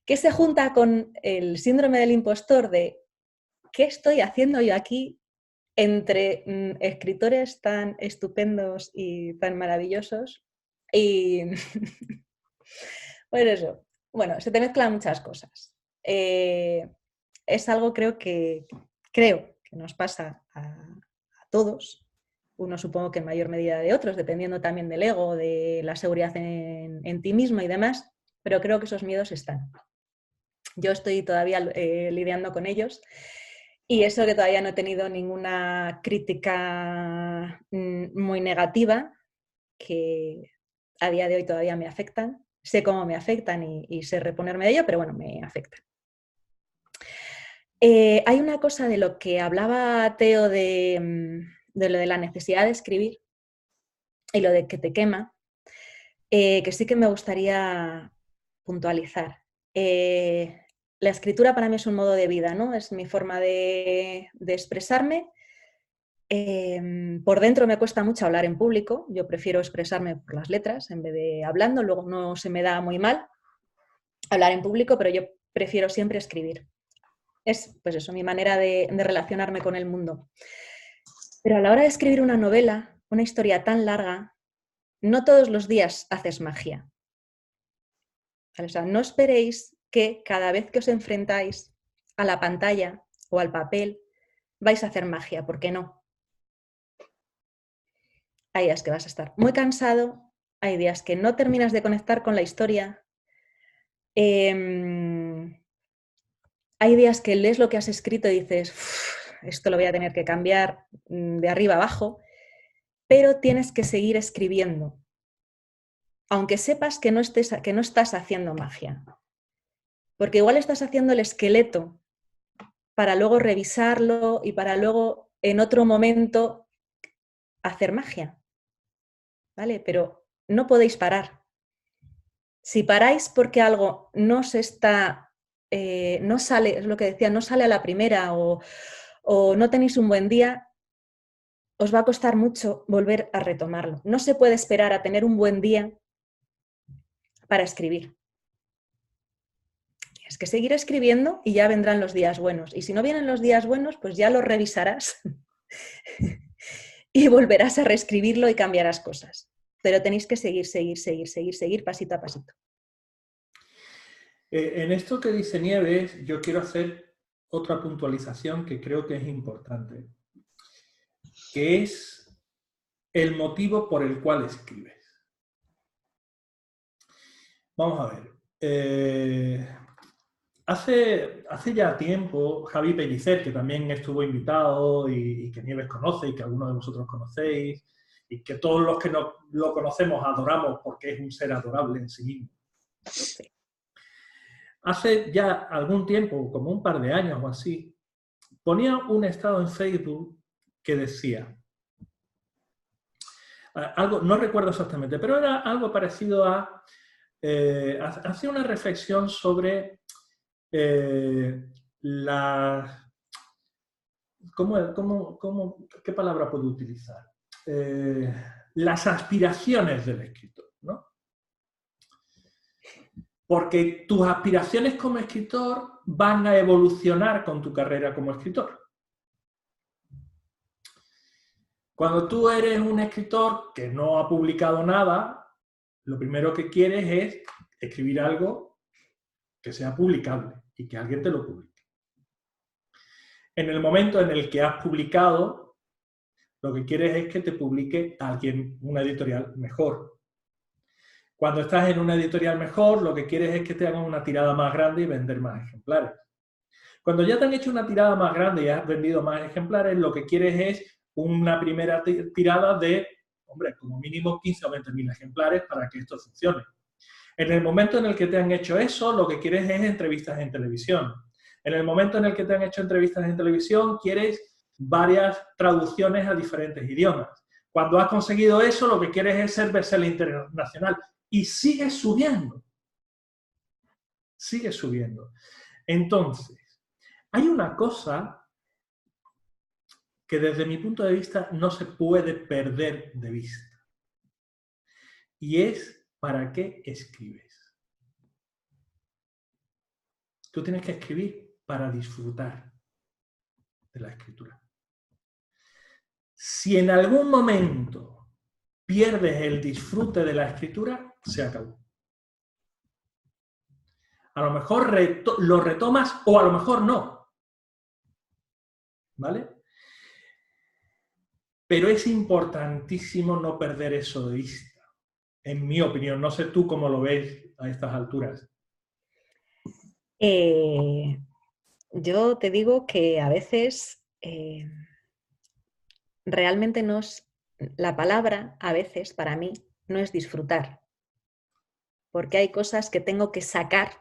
Speaker 2: Que se junta con el síndrome del impostor de ¿qué estoy haciendo yo aquí entre escritores tan estupendos y tan maravillosos? Y pues eso, bueno, se te mezclan muchas cosas. Es algo creo que nos pasa a todos. Uno supongo que en mayor medida de otros, dependiendo también del ego, de la seguridad en ti mismo y demás, pero creo que esos miedos están. Yo estoy todavía lidiando con ellos y eso que todavía no he tenido ninguna crítica muy negativa, que a día de hoy todavía me afectan. Sé cómo me afectan y sé reponerme de ello, pero bueno, me afectan. Hay una cosa de lo que hablaba Teo de de lo de la necesidad de escribir y lo de que te quema, que sí que me gustaría puntualizar. La escritura para mí es un modo de vida, ¿no? Es mi forma de expresarme. Por dentro me cuesta mucho hablar en público, yo prefiero expresarme por las letras en vez de hablando, luego no se me da muy mal hablar en público, pero yo prefiero siempre escribir. Es, pues eso, mi manera de relacionarme con el mundo. Pero a la hora de escribir una novela, una historia tan larga, no todos los días haces magia. O sea, no esperéis que cada vez que os enfrentáis a la pantalla o al papel vais a hacer magia, porque no. Hay días que vas a estar muy cansado, hay días que no terminas de conectar con la historia, hay días que lees lo que has escrito y dices, esto lo voy a tener que cambiar de arriba abajo, pero tienes que seguir escribiendo, aunque sepas que no estás haciendo magia. Porque igual estás haciendo el esqueleto para luego revisarlo y para luego en otro momento hacer magia. ¿Vale? Pero no podéis parar. Si paráis porque algo no se está, no sale, es lo que decía, no sale a la primera o no tenéis un buen día, os va a costar mucho volver a retomarlo. No se puede esperar a tener un buen día para escribir. Es que seguir escribiendo y ya vendrán los días buenos. Y si no vienen los días buenos, pues ya los revisarás y volverás a reescribirlo y cambiarás cosas. Pero tenéis que seguir pasito a pasito.
Speaker 1: En esto que dice Nieves, yo quiero hacer otra puntualización que creo que es importante, que es el motivo por el cual escribes. Vamos a ver. Hace ya tiempo, Javi Pellicer, que también estuvo invitado y que Nieves conoce y que algunos de vosotros conocéis, y que todos los que no lo conocemos adoramos porque es un ser adorable en sí mismo.
Speaker 2: Sí.
Speaker 1: Hace ya algún tiempo, como un par de años o así, ponía un estado en Facebook que decía, algo, no recuerdo exactamente, pero era algo parecido a, hacía una reflexión sobre ¿qué palabra puedo utilizar? Las aspiraciones del escritor, ¿no? Porque tus aspiraciones como escritor van a evolucionar con tu carrera como escritor. Cuando tú eres un escritor que no ha publicado nada, lo primero que quieres es escribir algo que sea publicable y que alguien te lo publique. En el momento en el que has publicado, lo que quieres es que te publique alguien, una editorial mejor. Cuando estás en una editorial mejor, lo que quieres es que te hagan una tirada más grande y vender más ejemplares. Cuando ya te han hecho una tirada más grande y has vendido más ejemplares, lo que quieres es una primera tirada de, hombre, como mínimo 15 o 20.000 ejemplares para que esto funcione. En el momento en el que te han hecho eso, lo que quieres es entrevistas en televisión. En el momento en el que te han hecho entrevistas en televisión, quieres varias traducciones a diferentes idiomas. Cuando has conseguido eso, lo que quieres es ser bestseller internacional. Y sigues subiendo. Sigues subiendo. Entonces, hay una cosa que desde mi punto de vista no se puede perder de vista. Y es, ¿para qué escribes? Tú tienes que escribir para disfrutar de la escritura. Si en algún momento pierdes el disfrute de la escritura, se acabó. A lo mejor lo retomas o a lo mejor no. ¿Vale? Pero es importantísimo no perder eso de vista. En mi opinión, no sé tú cómo lo ves a estas alturas.
Speaker 2: Yo te digo que a veces realmente no es, la palabra a veces para mí no es disfrutar, porque hay cosas que tengo que sacar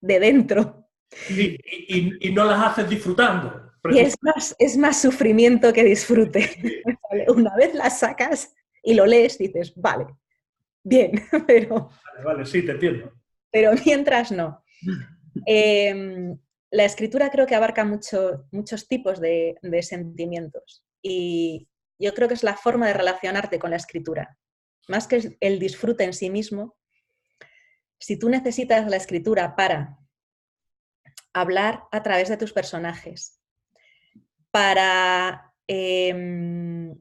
Speaker 2: de dentro.
Speaker 1: Y no las haces disfrutando.
Speaker 2: Y es más sufrimiento que disfrute. Una vez las sacas y lo lees, dices, vale, bien, pero...
Speaker 1: Vale, sí, te entiendo.
Speaker 2: Pero mientras no. La escritura creo que abarca muchos tipos de sentimientos y yo creo que es la forma de relacionarte con la escritura. Más que el disfrute en sí mismo, si tú necesitas la escritura para hablar a través de tus personajes, para que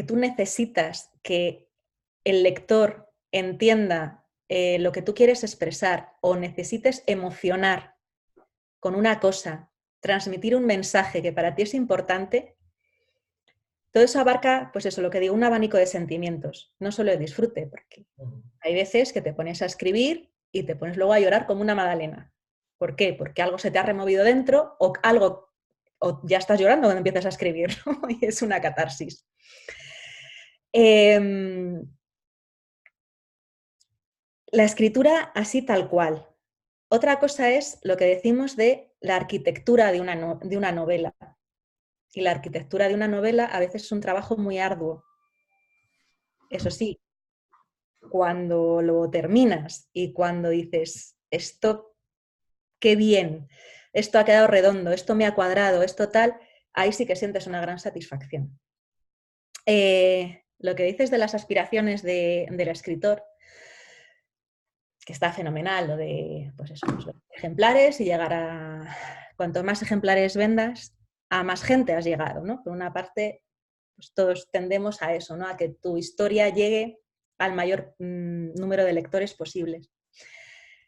Speaker 2: tú necesitas que el lector entienda lo que tú quieres expresar o necesites emocionar con una cosa, transmitir un mensaje que para ti es importante, todo eso abarca, pues eso, lo que digo, un abanico de sentimientos, no solo de disfrute, porque hay veces que te pones a escribir y te pones luego a llorar como una magdalena. ¿Por qué? Porque algo se te ha removido dentro o ya estás llorando cuando empiezas a escribir, ¿no? Y es una catarsis. La escritura así tal cual. Otra cosa es lo que decimos de la arquitectura de una novela. Y la arquitectura de una novela a veces es un trabajo muy arduo. Eso sí, cuando lo terminas y cuando dices, esto, qué bien, esto ha quedado redondo, esto me ha cuadrado, esto tal, ahí sí que sientes una gran satisfacción. Lo que dices de las aspiraciones del escritor, que está fenomenal, lo de pues eso, los ejemplares y llegar a... Cuanto más ejemplares vendas, a más gente has llegado, ¿no? Por una parte, pues todos tendemos a eso, ¿no? A que tu historia llegue al mayor número de lectores posibles.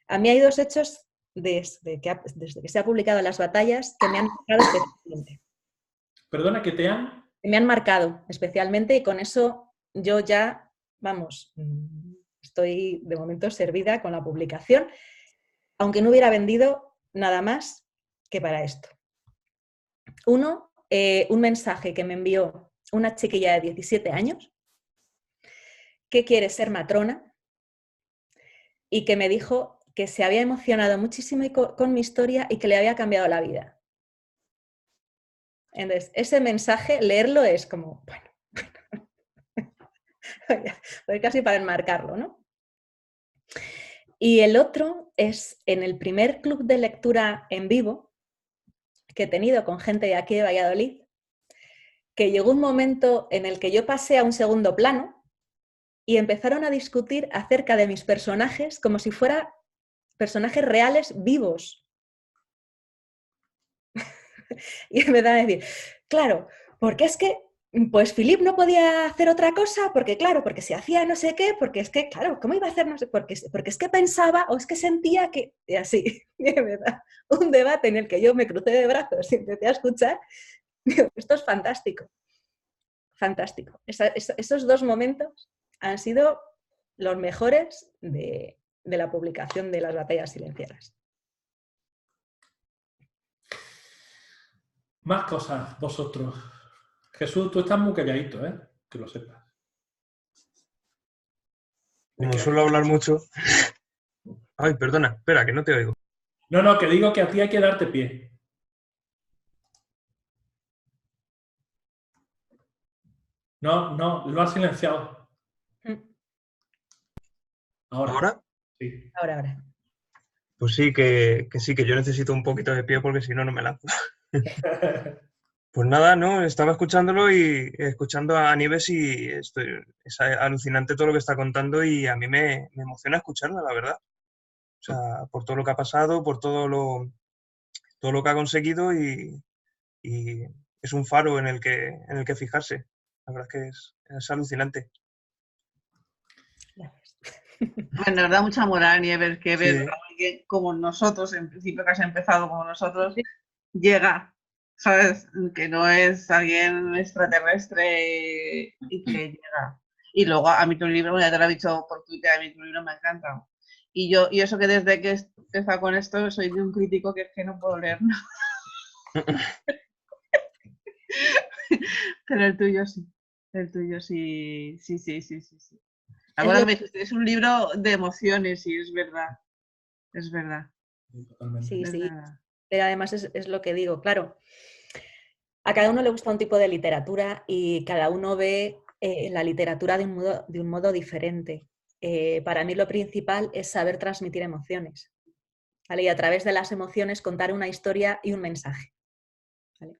Speaker 2: A mí hay dos hechos desde que se ha publicado Las batallas que me han marcado especialmente.
Speaker 1: Perdona, que te han...
Speaker 2: Me han marcado especialmente y con eso yo ya, vamos, estoy de momento servida con la publicación, aunque no hubiera vendido nada más que para esto. Uno, un mensaje que me envió una chiquilla de 17 años que quiere ser matrona y que me dijo que se había emocionado muchísimo con mi historia y que le había cambiado la vida. Entonces, ese mensaje, leerlo es como, bueno, voy casi para enmarcarlo, ¿no? Y el otro es en el primer club de lectura en vivo que he tenido con gente de aquí de Valladolid, que llegó un momento en el que yo pasé a un segundo plano y empezaron a discutir acerca de mis personajes como si fueran personajes reales vivos. Y empezaron a decir, claro, porque es que pues Philip no podía hacer otra cosa, porque claro, porque si hacía no sé qué, porque es que, claro, ¿cómo iba a hacer no sé? Porque es que pensaba o es que sentía que... Y así, y verdad, un debate en el que yo me crucé de brazos y empecé a escuchar. Digo, esto es fantástico, fantástico. Esos dos momentos han sido los mejores de la publicación de Las batallas silenciadas.
Speaker 1: Más cosas, vosotros. Jesús, tú estás muy calladito, ¿eh? Que lo sepas.
Speaker 6: Como suelo hablar mucho... Ay, perdona, espera, que no te oigo.
Speaker 1: No, que digo que a ti hay que darte pie. No, lo has silenciado.
Speaker 6: ¿Ahora?
Speaker 1: Sí.
Speaker 2: Ahora.
Speaker 6: Pues sí, que yo necesito un poquito de pie porque si no, no me lanzo. Pues nada, no, estaba escuchándolo y escuchando a Nieves y es alucinante todo lo que está contando y a mí me emociona escucharla, la verdad. O sea, por todo lo que ha pasado, por todo lo que ha conseguido y es un faro en el que fijarse. La verdad es que es alucinante.
Speaker 3: Bueno, nos da mucha moral, Nieves, que ver
Speaker 6: Sí.
Speaker 3: a alguien como nosotros, en principio que has empezado como nosotros, llega, ¿sabes? Que no es alguien extraterrestre y que llega. Y luego a mí tu libro, ya te lo he dicho por Twitter, a mí tu libro me encanta. Y eso que desde que he empezado con esto soy de un crítico que es que no puedo leer nada. Pero el tuyo sí. El tuyo sí. Ahora que me dijiste, es un libro de emociones y es verdad. Es verdad.
Speaker 1: Totalmente.
Speaker 2: Sí,
Speaker 3: Es
Speaker 2: sí.
Speaker 3: verdad.
Speaker 2: Pero además es lo que digo, claro, a cada uno le gusta un tipo de literatura y cada uno ve la literatura de un modo diferente. Para mí lo principal es saber transmitir emociones, ¿vale? Y a través de las emociones contar una historia y un mensaje, ¿vale?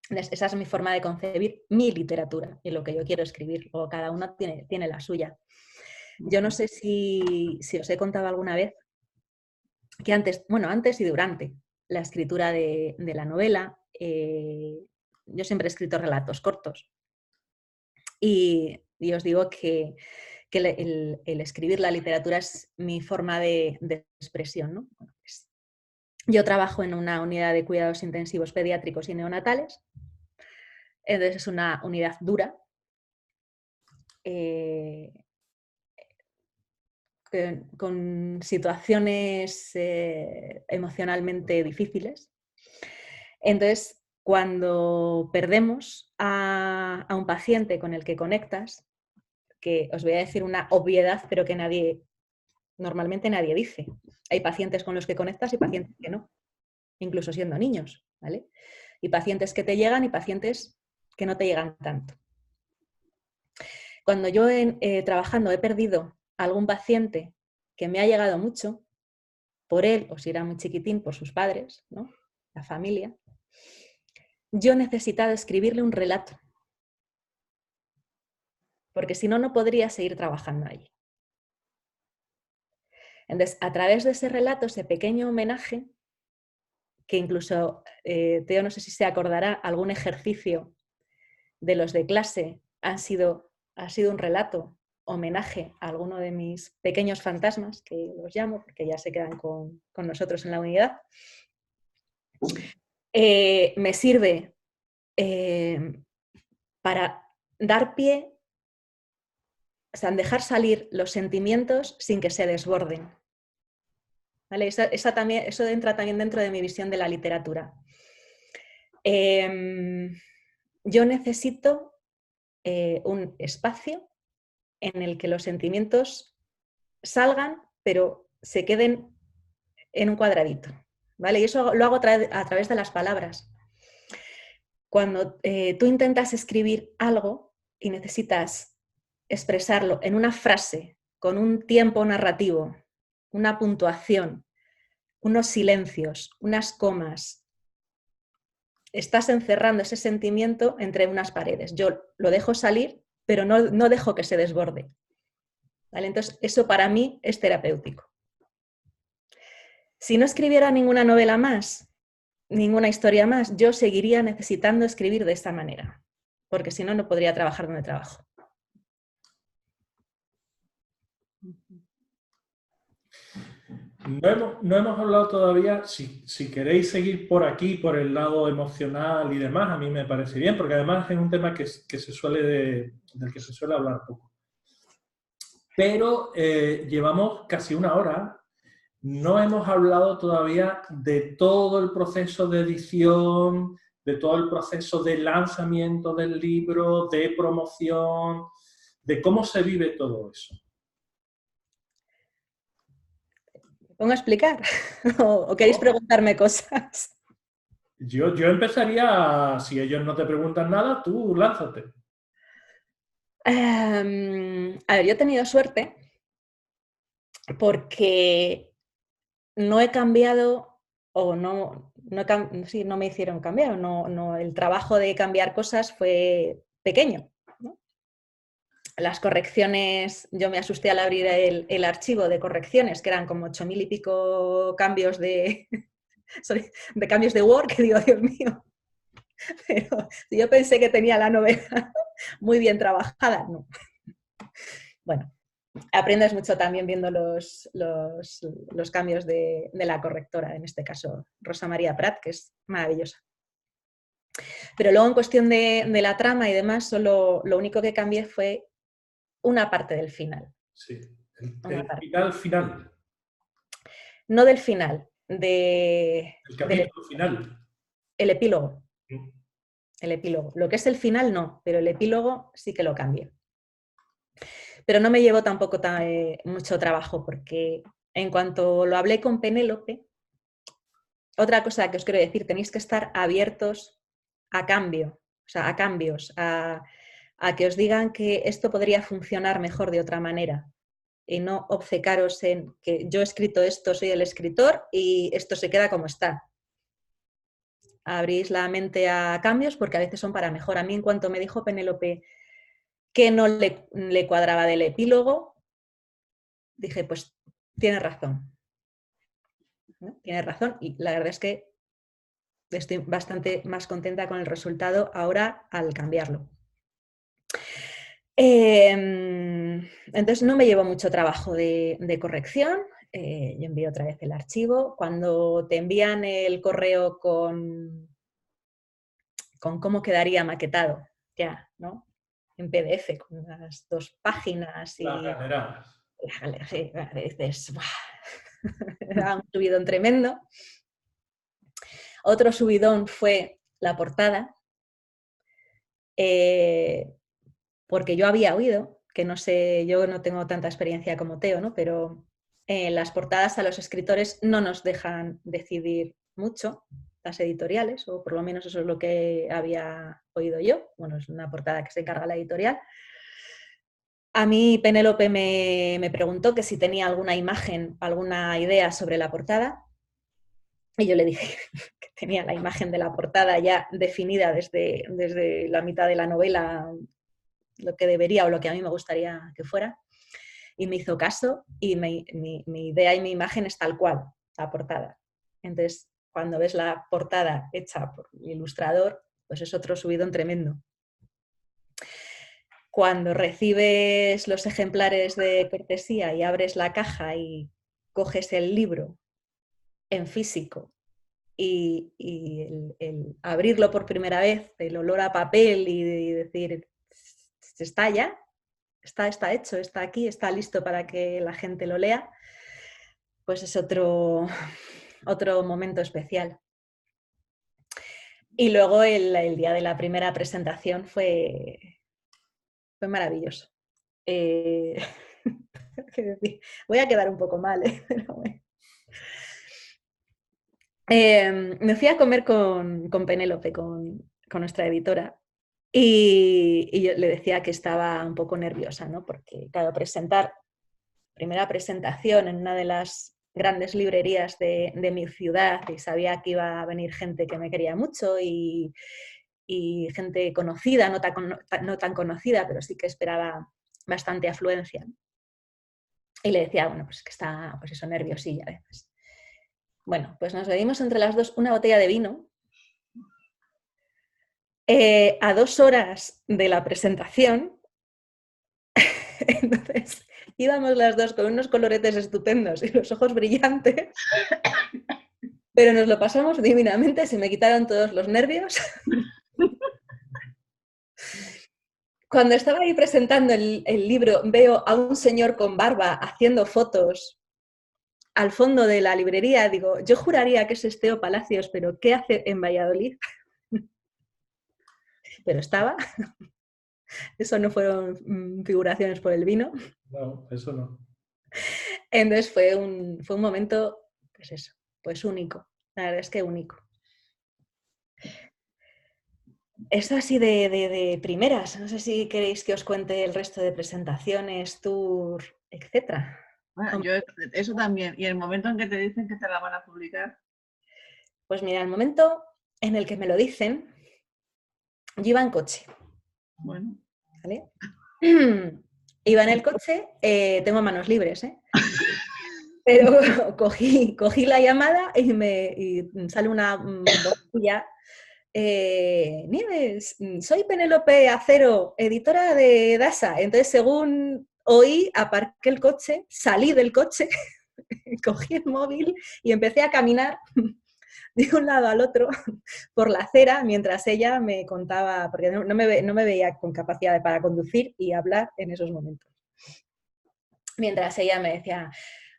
Speaker 2: Esa es mi forma de concebir mi literatura y lo que yo quiero escribir. O cada uno tiene la suya. Yo no sé si os he contado alguna vez que antes y durante la escritura de la novela, yo siempre he escrito relatos cortos. Y os digo que el escribir la literatura es mi forma de expresión, ¿no? Bueno, pues, yo trabajo en una unidad de cuidados intensivos pediátricos y neonatales. Entonces es una unidad dura, con situaciones emocionalmente difíciles. Entonces, cuando perdemos a un paciente con el que conectas, que os voy a decir una obviedad, pero que normalmente nadie dice. Hay pacientes con los que conectas y pacientes que no, incluso siendo niños, ¿vale? Y pacientes que te llegan y pacientes que no te llegan tanto. Cuando yo trabajando he perdido a algún paciente que me ha llegado mucho, por él, o si era muy chiquitín, por sus padres, ¿no? La familia, yo he necesitado escribirle un relato, porque si no, no podría seguir trabajando allí. Entonces, a través de ese relato, ese pequeño homenaje, que incluso, Teo, no sé si se acordará, algún ejercicio de los de clase ha sido un relato, homenaje a alguno de mis pequeños fantasmas, que los llamo, porque ya se quedan con nosotros en la unidad. Me sirve para dar pie, o sea, dejar salir los sentimientos sin que se desborden. ¿Vale? Eso entra también dentro de mi visión de la literatura. Yo necesito un espacio en el que los sentimientos salgan, pero se queden en un cuadradito, ¿vale? Y eso lo hago a través de las palabras. Cuando tú intentas escribir algo y necesitas expresarlo en una frase, con un tiempo narrativo, una puntuación, unos silencios, unas comas, estás encerrando ese sentimiento entre unas paredes. Yo lo dejo salir, pero no dejo que se desborde. ¿Vale? Entonces, eso para mí es terapéutico. Si no escribiera ninguna novela más, ninguna historia más, yo seguiría necesitando escribir de esta manera, porque si no, no podría trabajar donde trabajo.
Speaker 1: No hemos hablado todavía, si queréis seguir por aquí, por el lado emocional y demás, a mí me parece bien, porque además es un tema del que se suele hablar poco. Pero llevamos casi una hora, no hemos hablado todavía de todo el proceso de edición, de todo el proceso de lanzamiento del libro, de promoción, de cómo se vive todo eso.
Speaker 2: ¿Me pongo a explicar? ¿O queréis preguntarme cosas?
Speaker 1: Yo empezaría, si ellos no te preguntan nada, tú lánzate.
Speaker 2: A ver, yo he tenido suerte porque no he cambiado o no me hicieron cambiar. El trabajo de cambiar cosas fue pequeño, ¿no? Las correcciones, yo me asusté al abrir el archivo de correcciones, que eran como 8.000 y pico cambios de cambios de Word, que digo, Dios mío. Pero yo pensé que tenía la novela muy bien trabajada, no. Bueno, aprendes mucho también viendo los cambios de la correctora, en este caso Rosa María Prat, que es maravillosa. Pero luego en cuestión de la trama y demás, solo lo único que cambié fue una parte del final.
Speaker 1: Sí, el final.
Speaker 2: No del final,
Speaker 1: el capítulo final.
Speaker 2: El epílogo. El epílogo. Lo que es el final no, pero el epílogo sí que lo cambié. Pero no me llevó tampoco mucho trabajo, porque en cuanto lo hablé con Penélope, otra cosa que os quiero decir, tenéis que estar abiertos a cambio, o sea, a cambios, a que os digan que esto podría funcionar mejor de otra manera y no obcecaros en que yo he escrito esto, soy el escritor y esto se queda como está. Abrís la mente a cambios porque a veces son para mejor. A mí, en cuanto me dijo Penélope que no le cuadraba del epílogo, dije, pues tiene razón. ¿No? Tiene razón y la verdad es que estoy bastante más contenta con el resultado ahora al cambiarlo. Entonces no me llevo mucho trabajo de corrección. Yo envío otra vez el archivo. Cuando te envían el correo con cómo quedaría maquetado, ya, ¿no? En PDF, con las 2 páginas y... Sí, dices, era un subidón tremendo. Otro subidón fue la portada, porque yo había oído, que no sé, yo no tengo tanta experiencia como Teo, ¿no? Pero las portadas a los escritores no nos dejan decidir mucho, las editoriales, o por lo menos eso es lo que había oído yo. Bueno, es una portada que se encarga la editorial. A mí Penélope me preguntó que si tenía alguna imagen, alguna idea sobre la portada, y yo le dije que tenía la imagen de la portada ya definida desde la mitad de la novela, lo que debería o lo que a mí me gustaría que fuera, y me hizo caso y mi idea y mi imagen es tal cual, la portada. Entonces, cuando ves la portada hecha por el ilustrador, pues es otro subidón tremendo. Cuando recibes los ejemplares de cortesía y abres la caja y coges el libro en físico y el abrirlo por primera vez, el olor a papel y decir, está ya, está hecho, está aquí, está listo para que la gente lo lea, pues es otro momento especial. Y luego el día de la primera presentación fue maravilloso. Voy a quedar un poco mal, pero bueno. Me fui a comer con Penélope, con nuestra editora, y yo le decía que estaba un poco nerviosa, ¿no? Porque, claro, primera presentación en una de las grandes librerías de mi ciudad, y sabía que iba a venir gente que me quería mucho y gente conocida, no tan conocida, pero sí que esperaba bastante afluencia. Y le decía, bueno, pues que está, pues eso, nerviosilla a veces. Bueno, pues nos bebimos entre las dos una botella de vino. A 2 horas de la presentación, entonces íbamos las dos con unos coloretes estupendos y los ojos brillantes, pero nos lo pasamos divinamente, se me quitaron todos los nervios. Cuando estaba ahí presentando el libro, veo a un señor con barba haciendo fotos al fondo de la librería. Digo, yo juraría que es Teo Palacios, pero ¿qué hace en Valladolid? Pero estaba. Eso no fueron figuraciones por el vino.
Speaker 1: No, eso no.
Speaker 2: Entonces fue un momento, pues eso, pues único. La verdad es que único. Esto así de primeras. No sé si queréis que os cuente el resto de presentaciones, tour, etcétera.
Speaker 3: Bueno, yo eso también. Y el momento en que te dicen que te la van a publicar.
Speaker 2: Pues mira, el momento en el que me lo dicen, yo iba en coche.
Speaker 3: Bueno.
Speaker 2: ¿Vale? Iba en el coche, tengo manos libres, ¿eh? Pero cogí la llamada y sale una vocecilla. Nieves, soy Penélope Acero, editora de DASA. Entonces, según oí, aparqué el coche, salí del coche, cogí el móvil y empecé a caminar de un lado al otro por la acera mientras ella me contaba, porque no me veía con capacidad para conducir y hablar en esos momentos. Mientras ella me decía,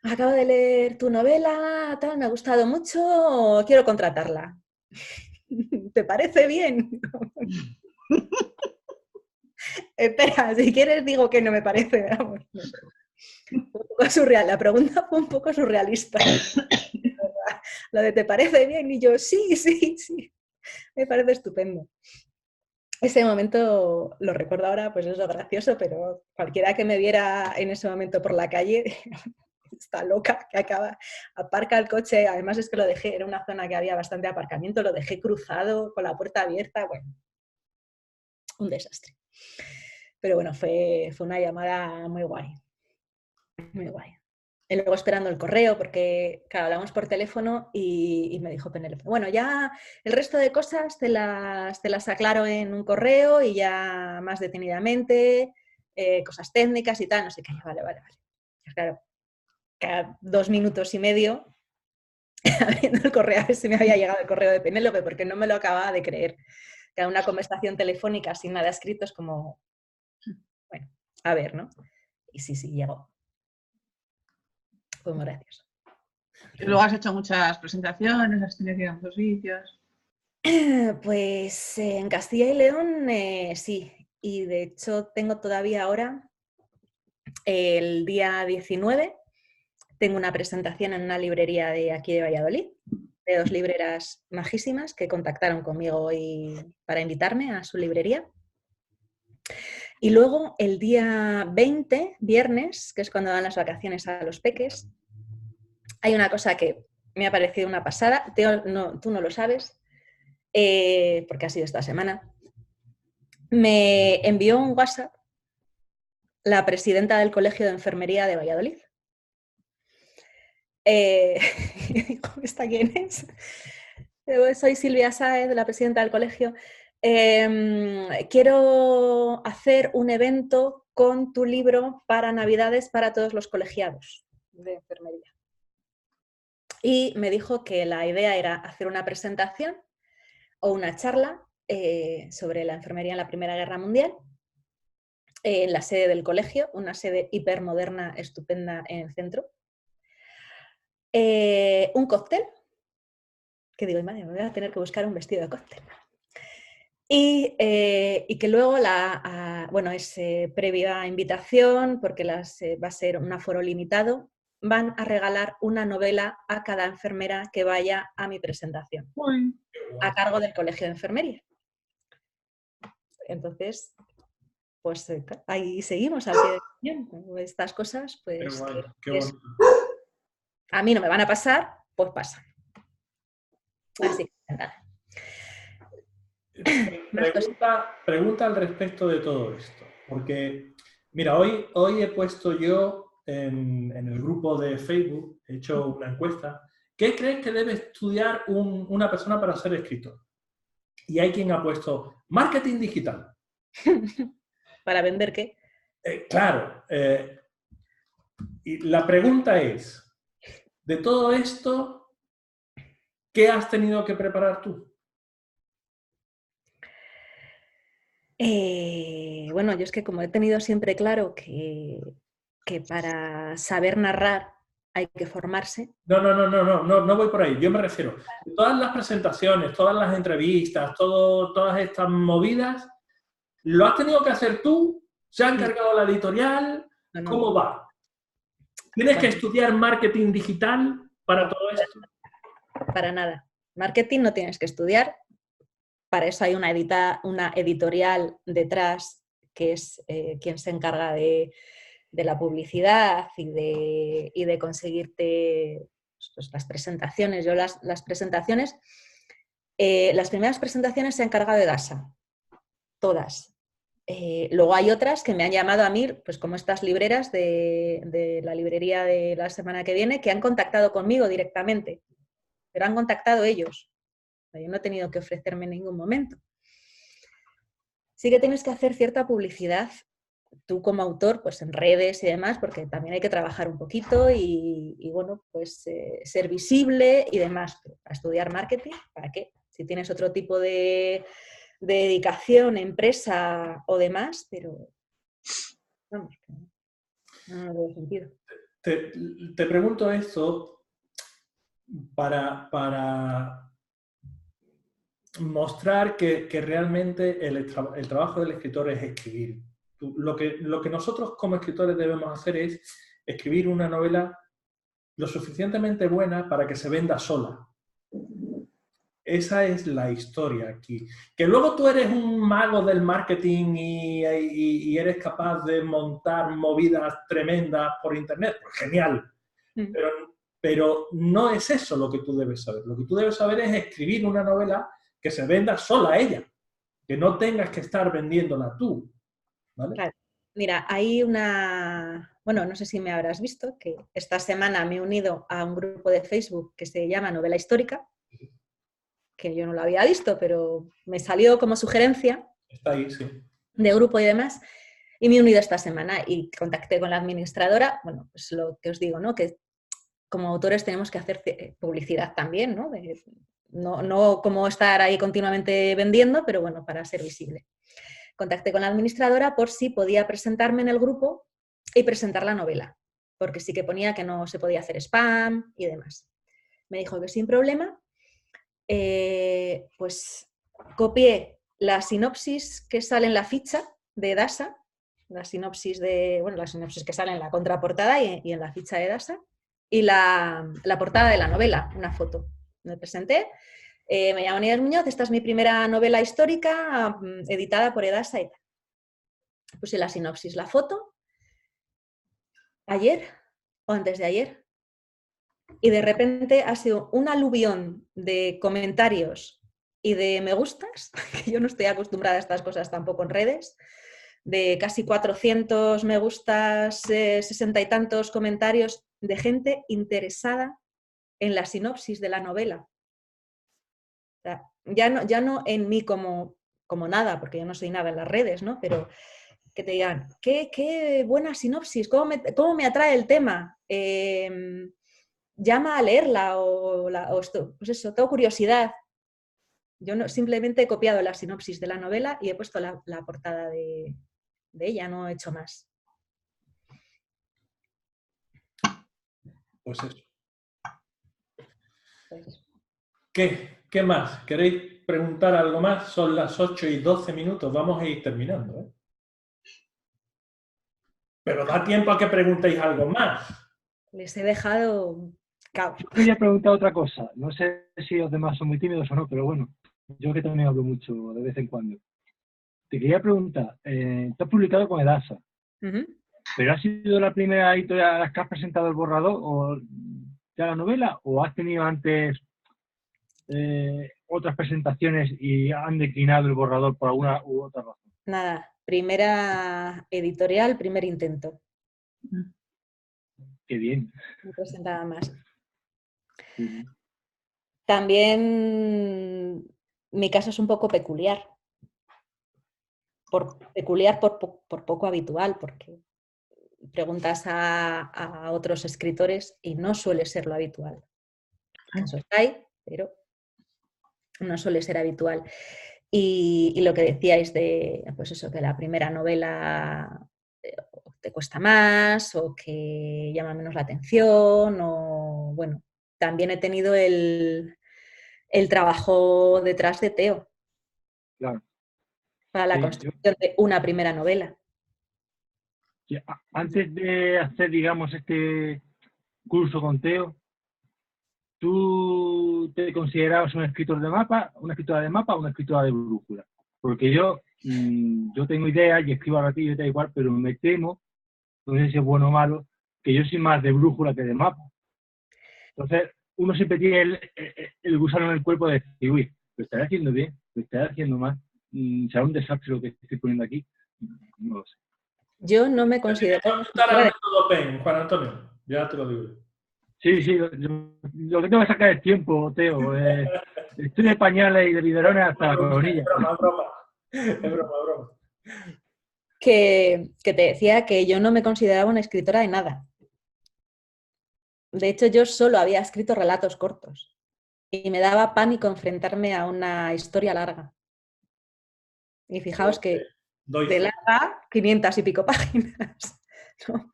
Speaker 2: acabo de leer tu novela, tal, me ha gustado mucho, quiero contratarla. ¿Te parece bien? Espera, si quieres digo que no me parece. Vamos, no sé. Un poco surreal. La pregunta fue un poco surrealista. lo de ¿te parece bien? Y yo, sí, sí, sí, me parece estupendo. Ese momento lo recuerdo ahora, pues es lo gracioso, pero cualquiera que me viera en ese momento por la calle, está loca, que aparca el coche, además es que lo dejé, era una zona que había bastante aparcamiento, lo dejé cruzado con la puerta abierta, bueno, un desastre. Pero bueno, fue una llamada muy guay, muy guay. Y luego esperando el correo, porque claro, hablamos por teléfono y me dijo Penélope, bueno, ya el resto de cosas te las aclaro en un correo y ya más detenidamente, cosas técnicas y tal, no sé qué. Vale. Pues claro, cada 2 minutos y medio abriendo el correo, a ver si me había llegado el correo de Penélope, porque no me lo acababa de creer. Cada una conversación telefónica sin nada escrito es como, bueno, a ver, ¿no? Y sí, llegó. Fue muy gracioso.
Speaker 3: Y luego has hecho muchas presentaciones, has tenido que ir a muchos sitios.
Speaker 2: Pues en Castilla y León sí, y de hecho tengo todavía ahora, el día 19, tengo una presentación en una librería de aquí de Valladolid, de 2 libreras majísimas que contactaron conmigo hoy para invitarme a su librería. Y luego el día 20, viernes, que es cuando dan las vacaciones a los peques, hay una cosa que me ha parecido una pasada, tú no lo sabes, porque ha sido esta semana. Me envió un WhatsApp la presidenta del Colegio de Enfermería de Valladolid. ¿Esta quién es? Soy Silvia Sáez, la presidenta del colegio. Quiero hacer un evento con tu libro para Navidades para todos los colegiados de enfermería. Y me dijo que la idea era hacer una presentación o una charla sobre la enfermería en la Primera Guerra Mundial en la sede del colegio, una sede hipermoderna, estupenda en el centro. Un cóctel, que digo, madre, me voy a tener que buscar un vestido de cóctel. Y que luego bueno, es previa invitación, porque va a ser un aforo limitado, van a regalar una novela a cada enfermera que vaya a mi presentación, a cargo del Colegio de Enfermería. Entonces, pues ahí seguimos al pie del cañón. Estas cosas, pues
Speaker 1: qué bueno.
Speaker 2: A mí no me van a pasar, pues pasan. Así que nada.
Speaker 1: Pregunta al respecto de todo esto, porque mira, hoy he puesto yo en el grupo de Facebook, he hecho una encuesta, ¿qué crees que debe estudiar una persona para ser escritor? Y hay quien ha puesto marketing digital.
Speaker 2: ¿Para vender qué?
Speaker 1: Claro. Y la pregunta es, de todo esto, ¿qué has tenido que preparar tú?
Speaker 2: Bueno, yo es que como he tenido siempre claro que para saber narrar hay que formarse.
Speaker 1: No voy por ahí. Yo me refiero, todas las presentaciones, todas las entrevistas, todas estas movidas, ¿lo has tenido que hacer tú? ¿Se ha encargado la editorial?
Speaker 2: No.
Speaker 1: ¿Cómo va? ¿Tienes que estudiar marketing digital para todo esto?
Speaker 2: Para nada. Marketing no tienes que estudiar. Para eso hay una editorial detrás que es quien se encarga de la publicidad y de conseguirte pues, las presentaciones. Yo las presentaciones, las primeras presentaciones se ha encargado de DASA, todas. Luego hay otras que me han llamado a mí, pues como estas libreras de la librería de la semana que viene, que han contactado conmigo directamente, pero han contactado ellos. Yo no he tenido que ofrecerme en ningún momento. Sí que tienes que hacer cierta publicidad, tú como autor, pues en redes y demás, porque también hay que trabajar un poquito y bueno, pues ser visible y demás. Pero para estudiar marketing, ¿para qué? Si tienes otro tipo de dedicación, empresa o demás, pero vamos, no tiene sentido.
Speaker 1: Te pregunto esto para mostrar que realmente el trabajo del escritor es escribir. Lo que nosotros como escritores debemos hacer es escribir una novela lo suficientemente buena para que se venda sola. esa es la historia aquí. Que luego tú eres un mago del marketing y eres capaz de montar movidas tremendas por internet, pues genial. Pero no es eso lo que tú debes saber. Lo que tú debes saber es escribir una novela que se venda sola a ella, que no tengas que estar vendiéndola tú, ¿vale?
Speaker 2: Claro. Mira, hay una... Bueno, no sé si me habrás visto, que esta semana me he unido a un grupo de Facebook que se llama Novela Histórica, que yo no lo había visto, pero me salió como sugerencia
Speaker 1: Está ahí, sí.
Speaker 2: de grupo y demás, y me he unido esta semana y contacté con la administradora. Bueno, pues lo que os digo, ¿no? Que como autores tenemos que hacer publicidad también, ¿no? No como estar ahí continuamente vendiendo, pero bueno, para ser visible. Contacté con la administradora por si podía presentarme en el grupo y presentar la novela, porque sí que ponía que no se podía hacer spam y demás. Me dijo que sin problema. Pues copié la sinopsis que sale en la ficha de DASA, la sinopsis que sale en la contraportada y en la ficha de DASA, y la portada de la novela, una foto. Me presenté. Me llamo Nieves Muñoz, esta es mi primera novela histórica editada por Edasa y tal. Puse la sinopsis, la foto, ayer o antes de ayer, y de repente ha sido un aluvión de comentarios y de me gustas, que yo no estoy acostumbrada a estas cosas tampoco en redes, de casi 400 me gustas, 60 y tantos comentarios de gente interesada en la sinopsis de la novela. O sea, ya no en mí como nada, porque yo no soy nada en las redes, ¿no? Pero que te digan, qué buena sinopsis, cómo me atrae el tema, llama a leerla o esto, pues eso, tengo curiosidad. Yo no, simplemente he copiado la sinopsis de la novela y he puesto la portada de ella, no he hecho más.
Speaker 1: Pues eso.
Speaker 2: Pues,
Speaker 1: ¿Qué más? ¿Queréis preguntar algo más? Son las 8:12, vamos a ir terminando, ¿eh? Pero da tiempo a que preguntéis algo más.
Speaker 2: les he dejado caos.
Speaker 4: Yo quería preguntar otra cosa. No sé si los demás son muy tímidos o no, pero bueno, yo que también hablo mucho de vez en cuando. Te quería preguntar, tú has publicado con Edasa, ¿pero ha sido la primera editorial a la que has presentado el borrador o ya la novela o has tenido antes otras presentaciones y han declinado el borrador por alguna u otra razón?
Speaker 2: Nada, primera editorial, primer intento.
Speaker 4: Qué bien.
Speaker 2: No presentaba más.
Speaker 4: Sí.
Speaker 2: También mi caso es un poco peculiar. Por poco habitual, porque preguntas a otros escritores y no suele ser lo habitual. Casos hay, pero no suele ser habitual. Y lo que decíais de, pues eso, que la primera novela te cuesta más o que llama menos la atención o, bueno, también he tenido el trabajo detrás de Teo.
Speaker 4: Claro.
Speaker 2: Para la construcción de una primera novela.
Speaker 4: Antes de hacer, digamos, este curso con Teo, ¿tú te considerabas un escritor de mapa, una escritora de mapa o una escritora de brújula? Porque yo tengo ideas y escribo a ratillo y tal igual, pero me temo, no sé si es bueno o malo, que yo soy más de brújula que de mapa. Entonces, uno siempre tiene el gusano en el cuerpo de decir, uy, lo estaré haciendo bien, lo estaré haciendo mal, será un desastre lo que estoy poniendo aquí, no lo sé.
Speaker 2: Yo no me considero...
Speaker 1: Juan Antonio, ya te lo digo.
Speaker 4: Sí, lo que tengo que sacar es tiempo, Teo. Estoy de pañales y de biberones hasta la coronilla.
Speaker 1: Es broma.
Speaker 2: Que te decía que yo no me consideraba una escritora de nada. De hecho, yo solo había escrito relatos cortos y me daba pánico enfrentarme a una historia larga. Y fijaos que de larga, 500 y pico páginas, ¿no?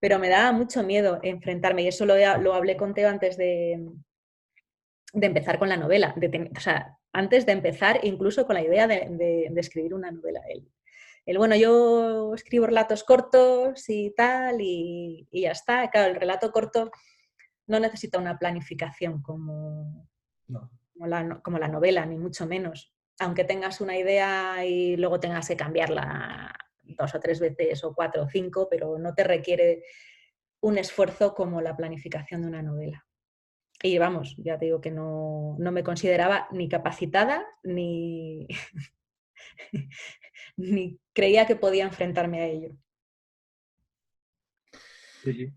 Speaker 2: Pero me daba mucho miedo enfrentarme y eso lo hablé con Teo antes de empezar con la novela, o sea, antes de empezar incluso con la idea de escribir una novela. Bueno, yo escribo relatos cortos y tal y ya está. Claro, el relato corto no necesita una planificación como como la novela, ni mucho menos. Aunque tengas una idea y luego tengas que cambiarla 2 o 3 veces o 4 o 5, pero no te requiere un esfuerzo como la planificación de una novela. Y vamos, ya te digo que no me consideraba ni capacitada ni, ni creía que podía enfrentarme a ello.
Speaker 4: Sí.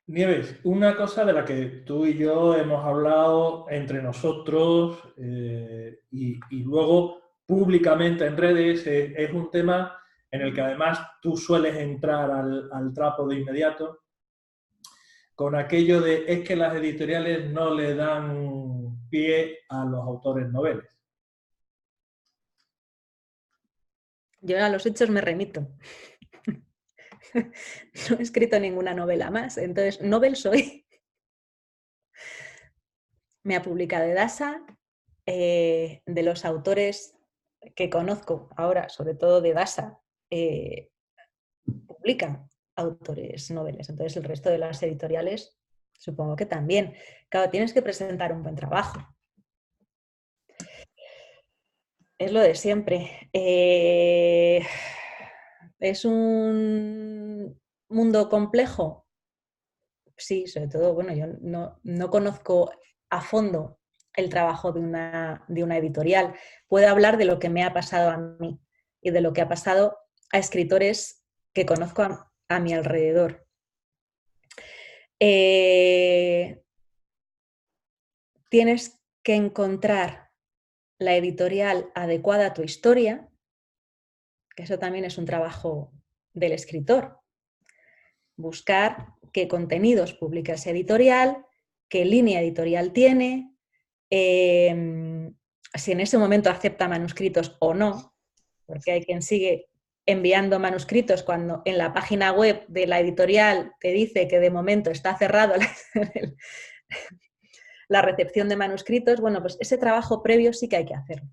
Speaker 1: Nieves, una cosa de la que tú y yo hemos hablado entre nosotros y luego públicamente en redes, es un tema en el que además tú sueles entrar al trapo de inmediato, con aquello de es que las editoriales no le dan pie a los autores noveles.
Speaker 2: Yo a los hechos me remito. No he escrito ninguna novela más, entonces novel soy. Me ha publicado Edasa, de los autores que conozco ahora, sobre todo de Edasa, publican autores noveles, entonces el resto de las editoriales supongo que también. Claro, tienes que presentar un buen trabajo. Es lo de siempre. ¿Es un mundo complejo? Sí, sobre todo, bueno, yo no conozco a fondo el trabajo de una editorial. Puedo hablar de lo que me ha pasado a mí y de lo que ha pasado a escritores que conozco a mi alrededor. Tienes que encontrar la editorial adecuada a tu historia, que eso también es un trabajo del escritor. Buscar qué contenidos publica esa editorial, qué línea editorial tiene, si en ese momento acepta manuscritos o no, porque hay quien sigue enviando manuscritos cuando en la página web de la editorial te dice que de momento está cerrado la recepción de manuscritos. Bueno, pues ese trabajo previo sí que hay que hacerlo,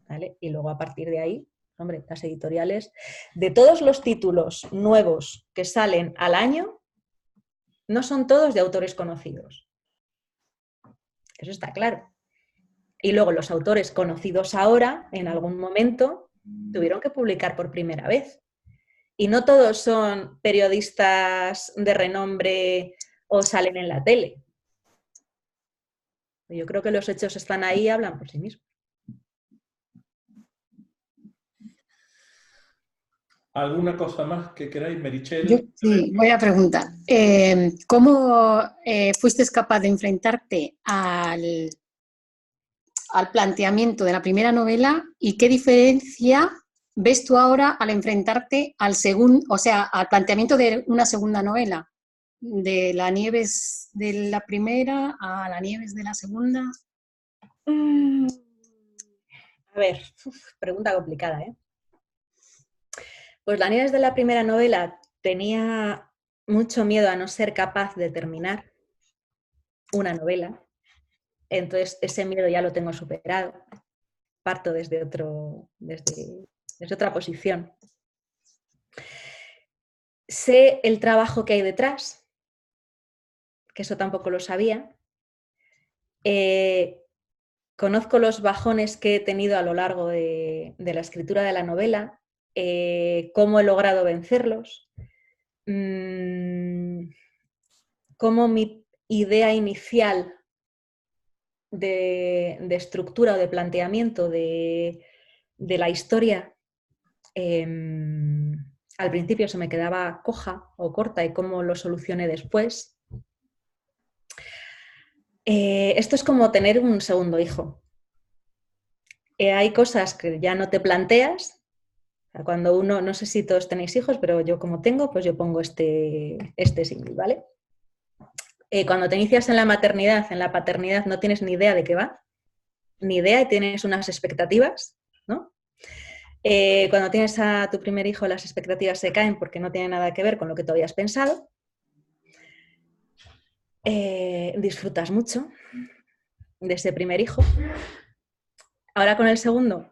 Speaker 2: ¿vale? Y luego a partir de ahí, hombre, las editoriales, de todos los títulos nuevos que salen al año, no son todos de autores conocidos. Eso está claro. Y luego los autores conocidos ahora, en algún momento, tuvieron que publicar por primera vez. Y no todos son periodistas de renombre o salen en la tele. Yo creo que los hechos están ahí y hablan por sí mismos.
Speaker 1: ¿Alguna cosa más que queráis, Meritxell?
Speaker 7: Sí, voy a preguntar. ¿Cómo fuiste capaz de enfrentarte al planteamiento de la primera novela y qué diferencia ves tú ahora al enfrentarte al planteamiento de una segunda novela? De la Nieves de la primera a la Nieves de la segunda.
Speaker 2: A ver, pregunta complicada, ¿eh? Pues la Nieves de la primera novela tenía mucho miedo a no ser capaz de terminar una novela. Entonces ese miedo ya lo tengo superado. Parto desde otra posición. Sé el trabajo que hay detrás, que eso tampoco lo sabía. Conozco los bajones que he tenido a lo largo de la escritura de la novela, cómo he logrado vencerlos, cómo mi idea inicial de estructura o de planteamiento de la historia al principio se me quedaba coja o corta y cómo lo solucioné después. Esto es como tener un segundo hijo. Hay cosas que ya no te planteas. Cuando uno, no sé si todos tenéis hijos, pero yo como tengo, pues yo pongo este símil, ¿vale? Cuando te inicias en la maternidad, en la paternidad, no tienes ni idea de qué va, ni idea y tienes unas expectativas, ¿no? Cuando tienes a tu primer hijo, las expectativas se caen porque no tienen nada que ver con lo que tú habías pensado. Disfrutas mucho de ese primer hijo. Ahora con el segundo,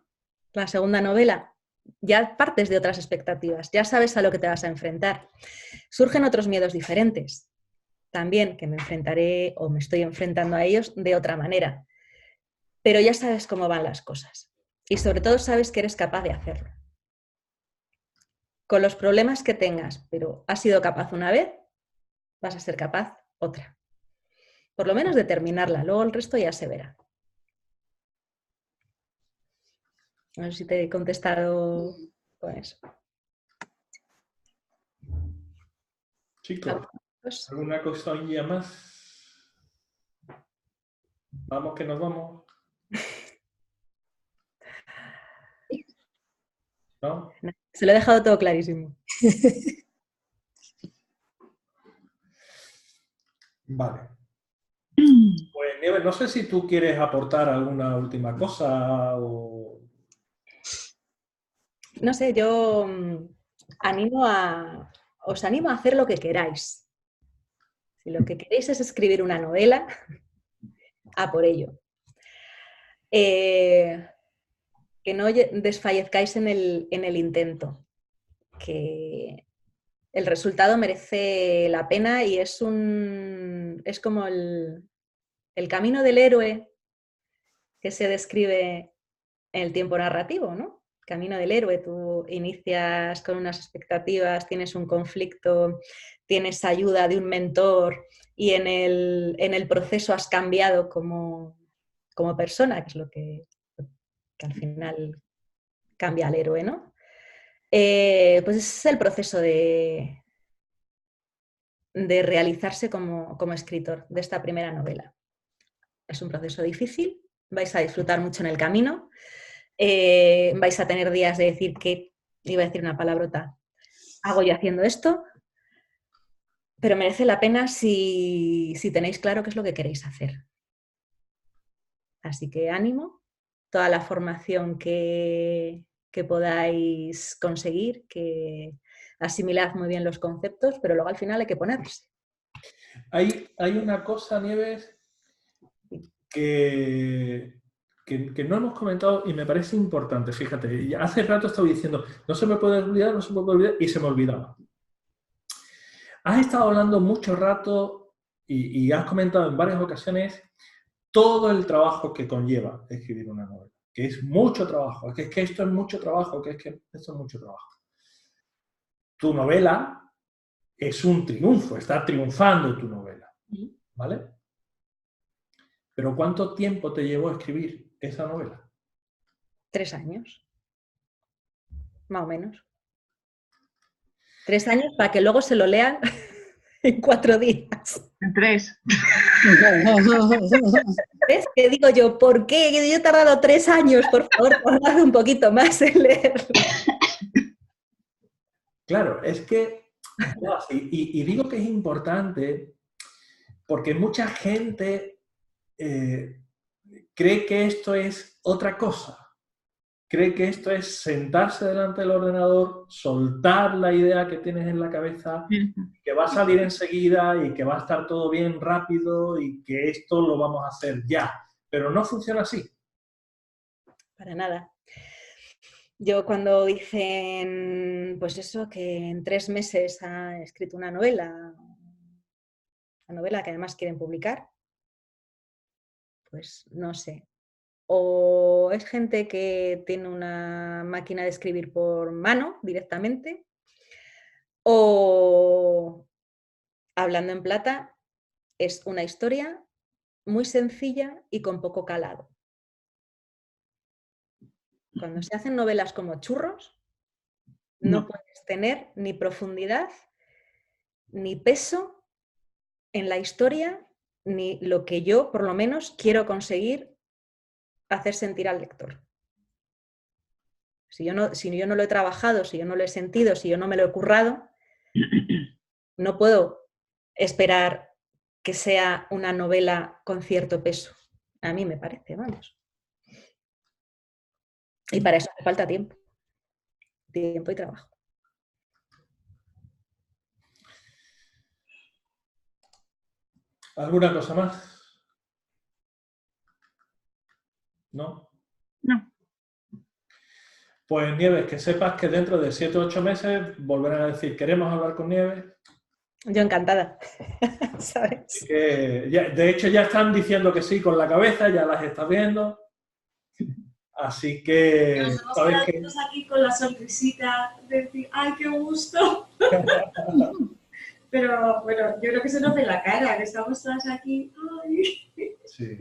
Speaker 2: la segunda novela, ya partes de otras expectativas, ya sabes a lo que te vas a enfrentar. Surgen otros miedos diferentes. también que me enfrentaré o me estoy enfrentando a ellos de otra manera. Pero ya sabes cómo van las cosas. Y sobre todo sabes que eres capaz de hacerlo. Con los problemas que tengas, pero has sido capaz una vez, vas a ser capaz otra. Por lo menos de terminarla, luego el resto ya se verá. A ver si te he contestado con eso.
Speaker 1: Chicos,
Speaker 2: Pues,
Speaker 1: ¿alguna cosilla más? Vamos que nos vamos. ¿No?
Speaker 2: se lo he dejado todo clarísimo.
Speaker 1: Vale. Pues Nieves, no sé si tú quieres aportar alguna última cosa o...
Speaker 2: No sé, yo os animo a hacer lo que queráis. Si lo que queréis es escribir una novela, a por ello. Que no desfallezcáis en el intento, que el resultado merece la pena y es como el camino del héroe que se describe en el tiempo narrativo, ¿no? Camino del héroe, tú inicias con unas expectativas, tienes un conflicto, tienes ayuda de un mentor y en el proceso has cambiado como persona, que es lo que al final cambia al héroe, ¿no? Pues ese es el proceso de realizarse como escritor de esta primera novela. Es un proceso difícil, vais a disfrutar mucho en el camino, vais a tener días de decir que, iba a decir una palabrota, hago yo haciendo esto, pero merece la pena si tenéis claro qué es lo que queréis hacer. Así que ánimo, toda la formación que podáis conseguir, que asimilad muy bien los conceptos, pero luego al final hay que ponerlos.
Speaker 1: Hay una cosa, Nieves, que no hemos comentado y me parece importante. Fíjate, hace rato estaba diciendo, no se me puede olvidar, y se me olvidaba. Has estado hablando mucho rato y has comentado en varias ocasiones todo el trabajo que conlleva escribir una novela, que es mucho trabajo, que esto es mucho trabajo, que esto es mucho trabajo. Tu novela es un triunfo, está triunfando tu novela, ¿vale? Pero ¿cuánto tiempo te llevó a escribir esa novela?
Speaker 2: 3 años, más o menos. 3 años para que luego se lo lean en 4 días.
Speaker 3: En 3.
Speaker 2: ¿Ves? Que digo yo, ¿por qué? Que yo he tardado 3 años, por favor, tardad un poquito más en leerlo.
Speaker 1: Claro, es que, y digo que es importante porque mucha gente cree que esto es otra cosa. Cree que esto es sentarse delante del ordenador, soltar la idea que tienes en la cabeza, que va a salir enseguida y que va a estar todo bien rápido y que esto lo vamos a hacer ya. Pero no funciona así.
Speaker 2: Para nada. Yo cuando dicen, pues eso, que en 3 meses ha escrito una novela que además quieren publicar, pues no sé. O es gente que tiene una máquina de escribir por mano directamente, o, hablando en plata, es una historia muy sencilla y con poco calado. Cuando se hacen novelas como churros, no puedes tener ni profundidad, ni peso en la historia, ni lo que yo, por lo menos, quiero conseguir hacer sentir al lector. Si yo no lo he trabajado, si yo no lo he sentido, si yo no me lo he currado, no puedo esperar que sea una novela con cierto peso. A mí me parece, vamos. Y para eso hace falta tiempo. Tiempo y trabajo.
Speaker 1: ¿Alguna cosa más? ¿No?
Speaker 3: No.
Speaker 1: Pues Nieves, que sepas que dentro de 7 o 8 meses volverán a decir, ¿queremos hablar con Nieves?
Speaker 2: Yo encantada, ¿sabes?
Speaker 1: De hecho, ya están diciendo que sí con la cabeza, ya las estás viendo. Así que...
Speaker 5: Nos hemos
Speaker 1: ¿sabes
Speaker 5: quedado
Speaker 1: qué?
Speaker 5: todos aquí con la sonrisita de decir, ¡ay, qué gusto! Pero bueno, yo creo que se nos ve la cara, que estamos todas aquí. ¡Ay!
Speaker 1: Sí.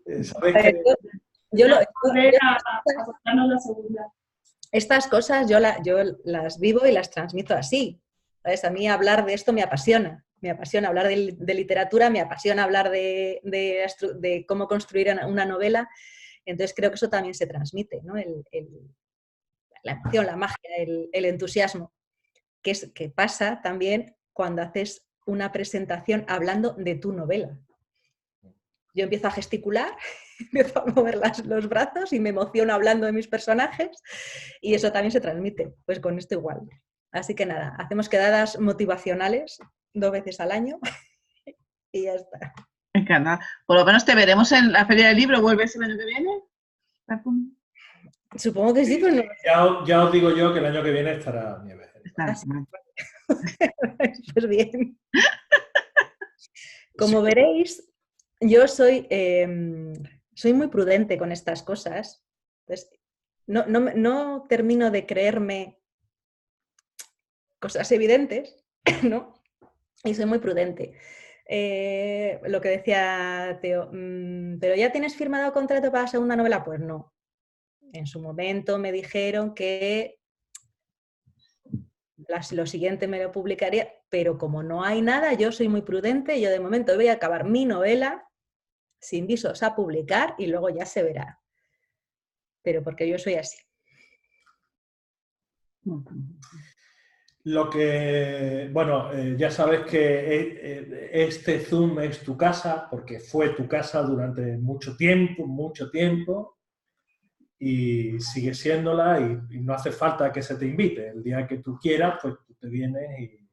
Speaker 1: ¿Sabes
Speaker 2: A ver,
Speaker 1: qué?
Speaker 2: yo lo-
Speaker 5: Volver a contarnos la segunda.
Speaker 2: Estas cosas yo las vivo y las transmito así. ¿Sabes? A mí hablar de esto me apasiona. Me apasiona hablar de literatura, me apasiona hablar de cómo construir una novela. Entonces creo que eso también se transmite, ¿no? La emoción, la magia, el entusiasmo, que pasa también cuando haces una presentación hablando de tu novela. Yo empiezo a gesticular, empiezo a mover los brazos y me emociono hablando de mis personajes y eso también se transmite, pues con esto igual. Así que nada, hacemos quedadas motivacionales 2 veces al año y ya está.
Speaker 3: Me encanta. Por lo menos te veremos en la Feria del Libro. ¿Vuelves el año que viene?
Speaker 2: Supongo que sí, pero no.
Speaker 1: Ya os digo yo que el año que viene estará Nieves.
Speaker 2: Pues bien. Como veréis, yo soy muy prudente con estas cosas. Entonces, no termino de creerme cosas evidentes, ¿no? Y soy muy prudente. Lo que decía Teo, ¿pero ya tienes firmado contrato para la segunda novela? Pues no. En su momento me dijeron que lo siguiente me lo publicaría, pero como no hay nada, yo soy muy prudente, yo de momento voy a acabar mi novela sin visos a publicar y luego ya se verá. Pero porque yo soy así.
Speaker 1: Lo que, bueno, ya sabes que este Zoom es tu casa, porque fue tu casa durante mucho tiempo, y sigue siéndola y no hace falta que se te invite. El día que tú quieras, pues tú te vienes y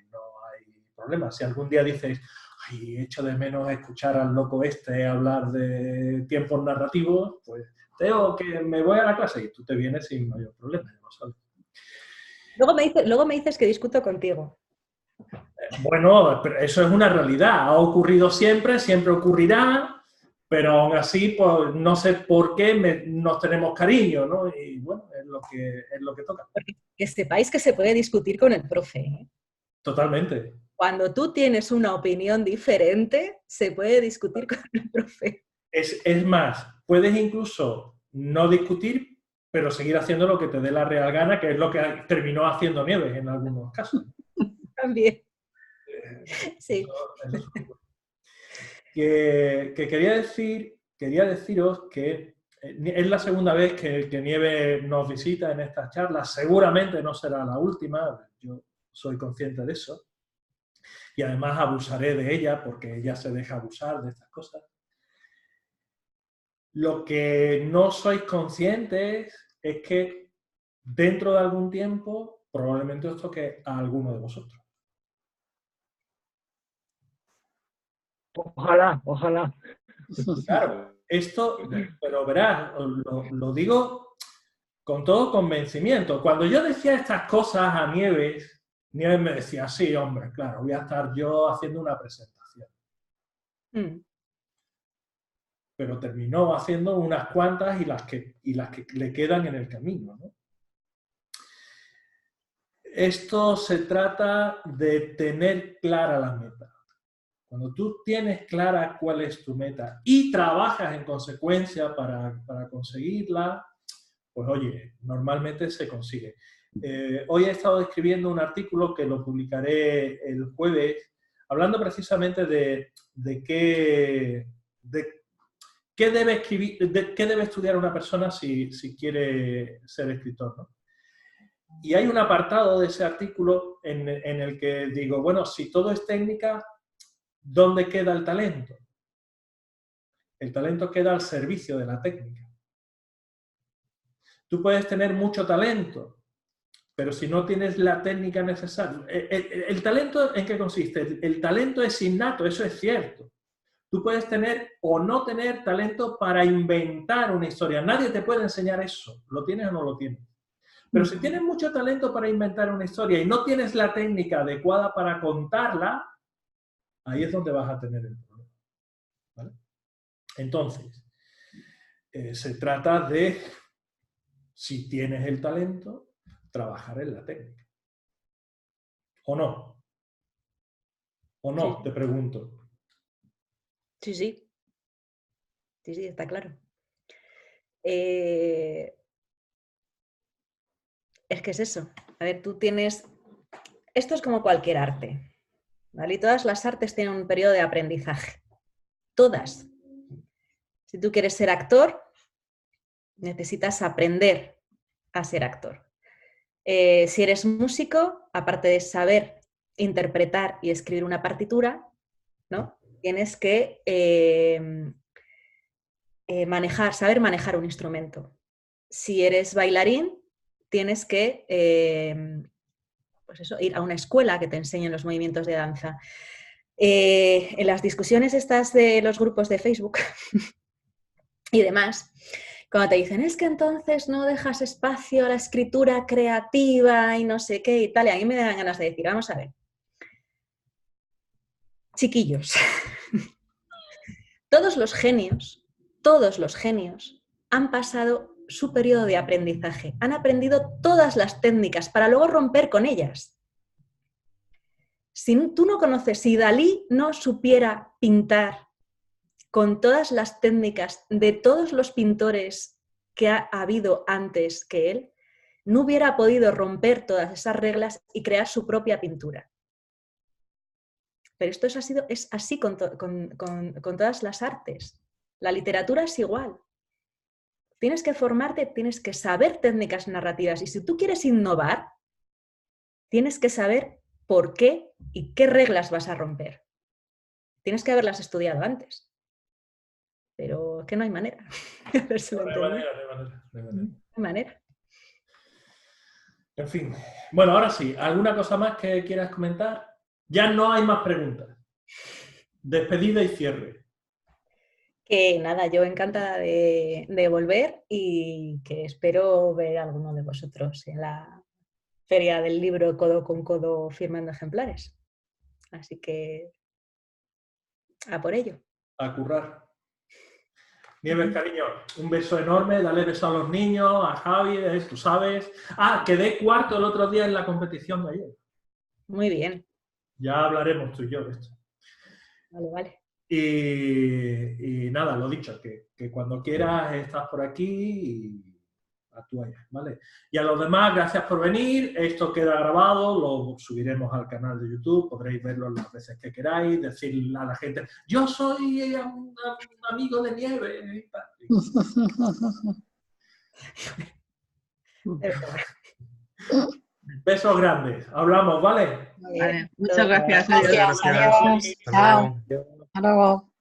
Speaker 1: no hay problema. Si algún día dices, ay, echo de menos escuchar al loco este hablar de tiempos narrativos, pues Teo, que me voy a la clase y tú te vienes sin mayor problema, ¿no sabes?
Speaker 2: Luego me dices que discuto contigo.
Speaker 1: Bueno, pero eso es una realidad. Ha ocurrido siempre, siempre ocurrirá, pero aún así, pues no sé por qué nos tenemos cariño, ¿no? Y bueno, es lo que toca.
Speaker 2: Porque que sepáis que se puede discutir con el profe, ¿eh?
Speaker 1: Totalmente.
Speaker 2: Cuando tú tienes una opinión diferente, se puede discutir con el profe.
Speaker 1: Es más, puedes incluso no discutir, pero seguir haciendo lo que te dé la real gana, que es lo que terminó haciendo Nieves en algunos casos.
Speaker 2: También. Sí.
Speaker 1: Que quería deciros que es la segunda vez que Nieves nos visita en estas charlas. Seguramente no será la última, yo soy consciente de eso. Y además abusaré de ella porque ella se deja abusar de estas cosas. Lo que no sois conscientes es que dentro de algún tiempo probablemente os toque a alguno de vosotros.
Speaker 4: Ojalá, ojalá.
Speaker 1: Claro, pero verás, lo digo con todo convencimiento. Cuando yo decía estas cosas a Nieves me decía, sí, hombre, claro, voy a estar yo haciendo una presentación. Pero terminó haciendo unas cuantas y las que le quedan en el camino, ¿no? Esto se trata de tener clara la meta. Cuando tú tienes clara cuál es tu meta y trabajas en consecuencia para conseguirla, pues oye, normalmente se consigue. Hoy he estado escribiendo un artículo que lo publicaré el jueves, hablando precisamente de qué debe estudiar una persona si quiere ser escritor, ¿no? Y hay un apartado de ese artículo en el que digo, bueno, si todo es técnica, ¿dónde queda el talento? El talento queda al servicio de la técnica. Tú puedes tener mucho talento, pero si no tienes la técnica necesaria... ¿El talento en qué consiste? El talento es innato, eso es cierto. Tú puedes tener o no tener talento para inventar una historia. Nadie te puede enseñar eso. ¿Lo tienes o no lo tienes? Pero si tienes mucho talento para inventar una historia y no tienes la técnica adecuada para contarla, ahí es donde vas a tener el problema. ¿Vale? Entonces, se trata de, si tienes el talento, trabajar en la técnica. ¿O no? ¿O no?
Speaker 2: Sí.
Speaker 1: Te pregunto.
Speaker 2: Sí, sí. Sí, sí, está claro. Es que es eso. A ver, tú tienes... Esto es como cualquier arte, ¿vale? Y todas las artes tienen un periodo de aprendizaje. Todas. Si tú quieres ser actor, necesitas aprender a ser actor. Si eres músico, aparte de saber interpretar y escribir una partitura, ¿no? Tienes que saber manejar un instrumento. Si eres bailarín, tienes que pues eso, ir a una escuela que te enseñen los movimientos de danza. En las discusiones estas de los grupos de Facebook y demás, cuando te dicen, es que entonces no dejas espacio a la escritura creativa y no sé qué y tal, y a mí me dan ganas de decir, vamos a ver, chiquillos, todos los genios han pasado su periodo de aprendizaje, han aprendido todas las técnicas para luego romper con ellas. Si tú no conoces, si Dalí no supiera pintar con todas las técnicas de todos los pintores que ha habido antes que él, no hubiera podido romper todas esas reglas y crear su propia pintura. Pero esto es así con todas las artes. La literatura es igual. Tienes que formarte, tienes que saber técnicas narrativas y si tú quieres innovar, tienes que saber por qué y qué reglas vas a romper. Tienes que haberlas estudiado antes. Pero es que no hay manera.
Speaker 1: No hay
Speaker 2: manera.
Speaker 1: En fin. Bueno, ahora sí. ¿Alguna cosa más que quieras comentar? Ya no hay más preguntas. Despedida y cierre.
Speaker 2: Que nada, yo encantada de volver y que espero ver a alguno de vosotros en la Feria del Libro codo con codo firmando ejemplares. Así que a por ello.
Speaker 1: A currar. Nieves, cariño, un beso enorme, dale beso a los niños, a Javi, tú sabes. Ah, quedé cuarto el otro día en la competición de ayer.
Speaker 2: Muy bien.
Speaker 1: Ya hablaremos tú y yo de esto.
Speaker 2: Vale, vale.
Speaker 1: Y nada, lo dicho, que cuando quieras estás por aquí y a tu allá, ¿vale? Y a los demás, gracias por venir. Esto queda grabado, lo subiremos al canal de YouTube, podréis verlo las veces que queráis, decir a la gente, yo soy un amigo de Nieves. Besos grandes. Hablamos, ¿vale?
Speaker 3: Vale, muchas gracias.
Speaker 7: Gracias, adiós.
Speaker 6: Hasta luego.
Speaker 7: Hasta luego.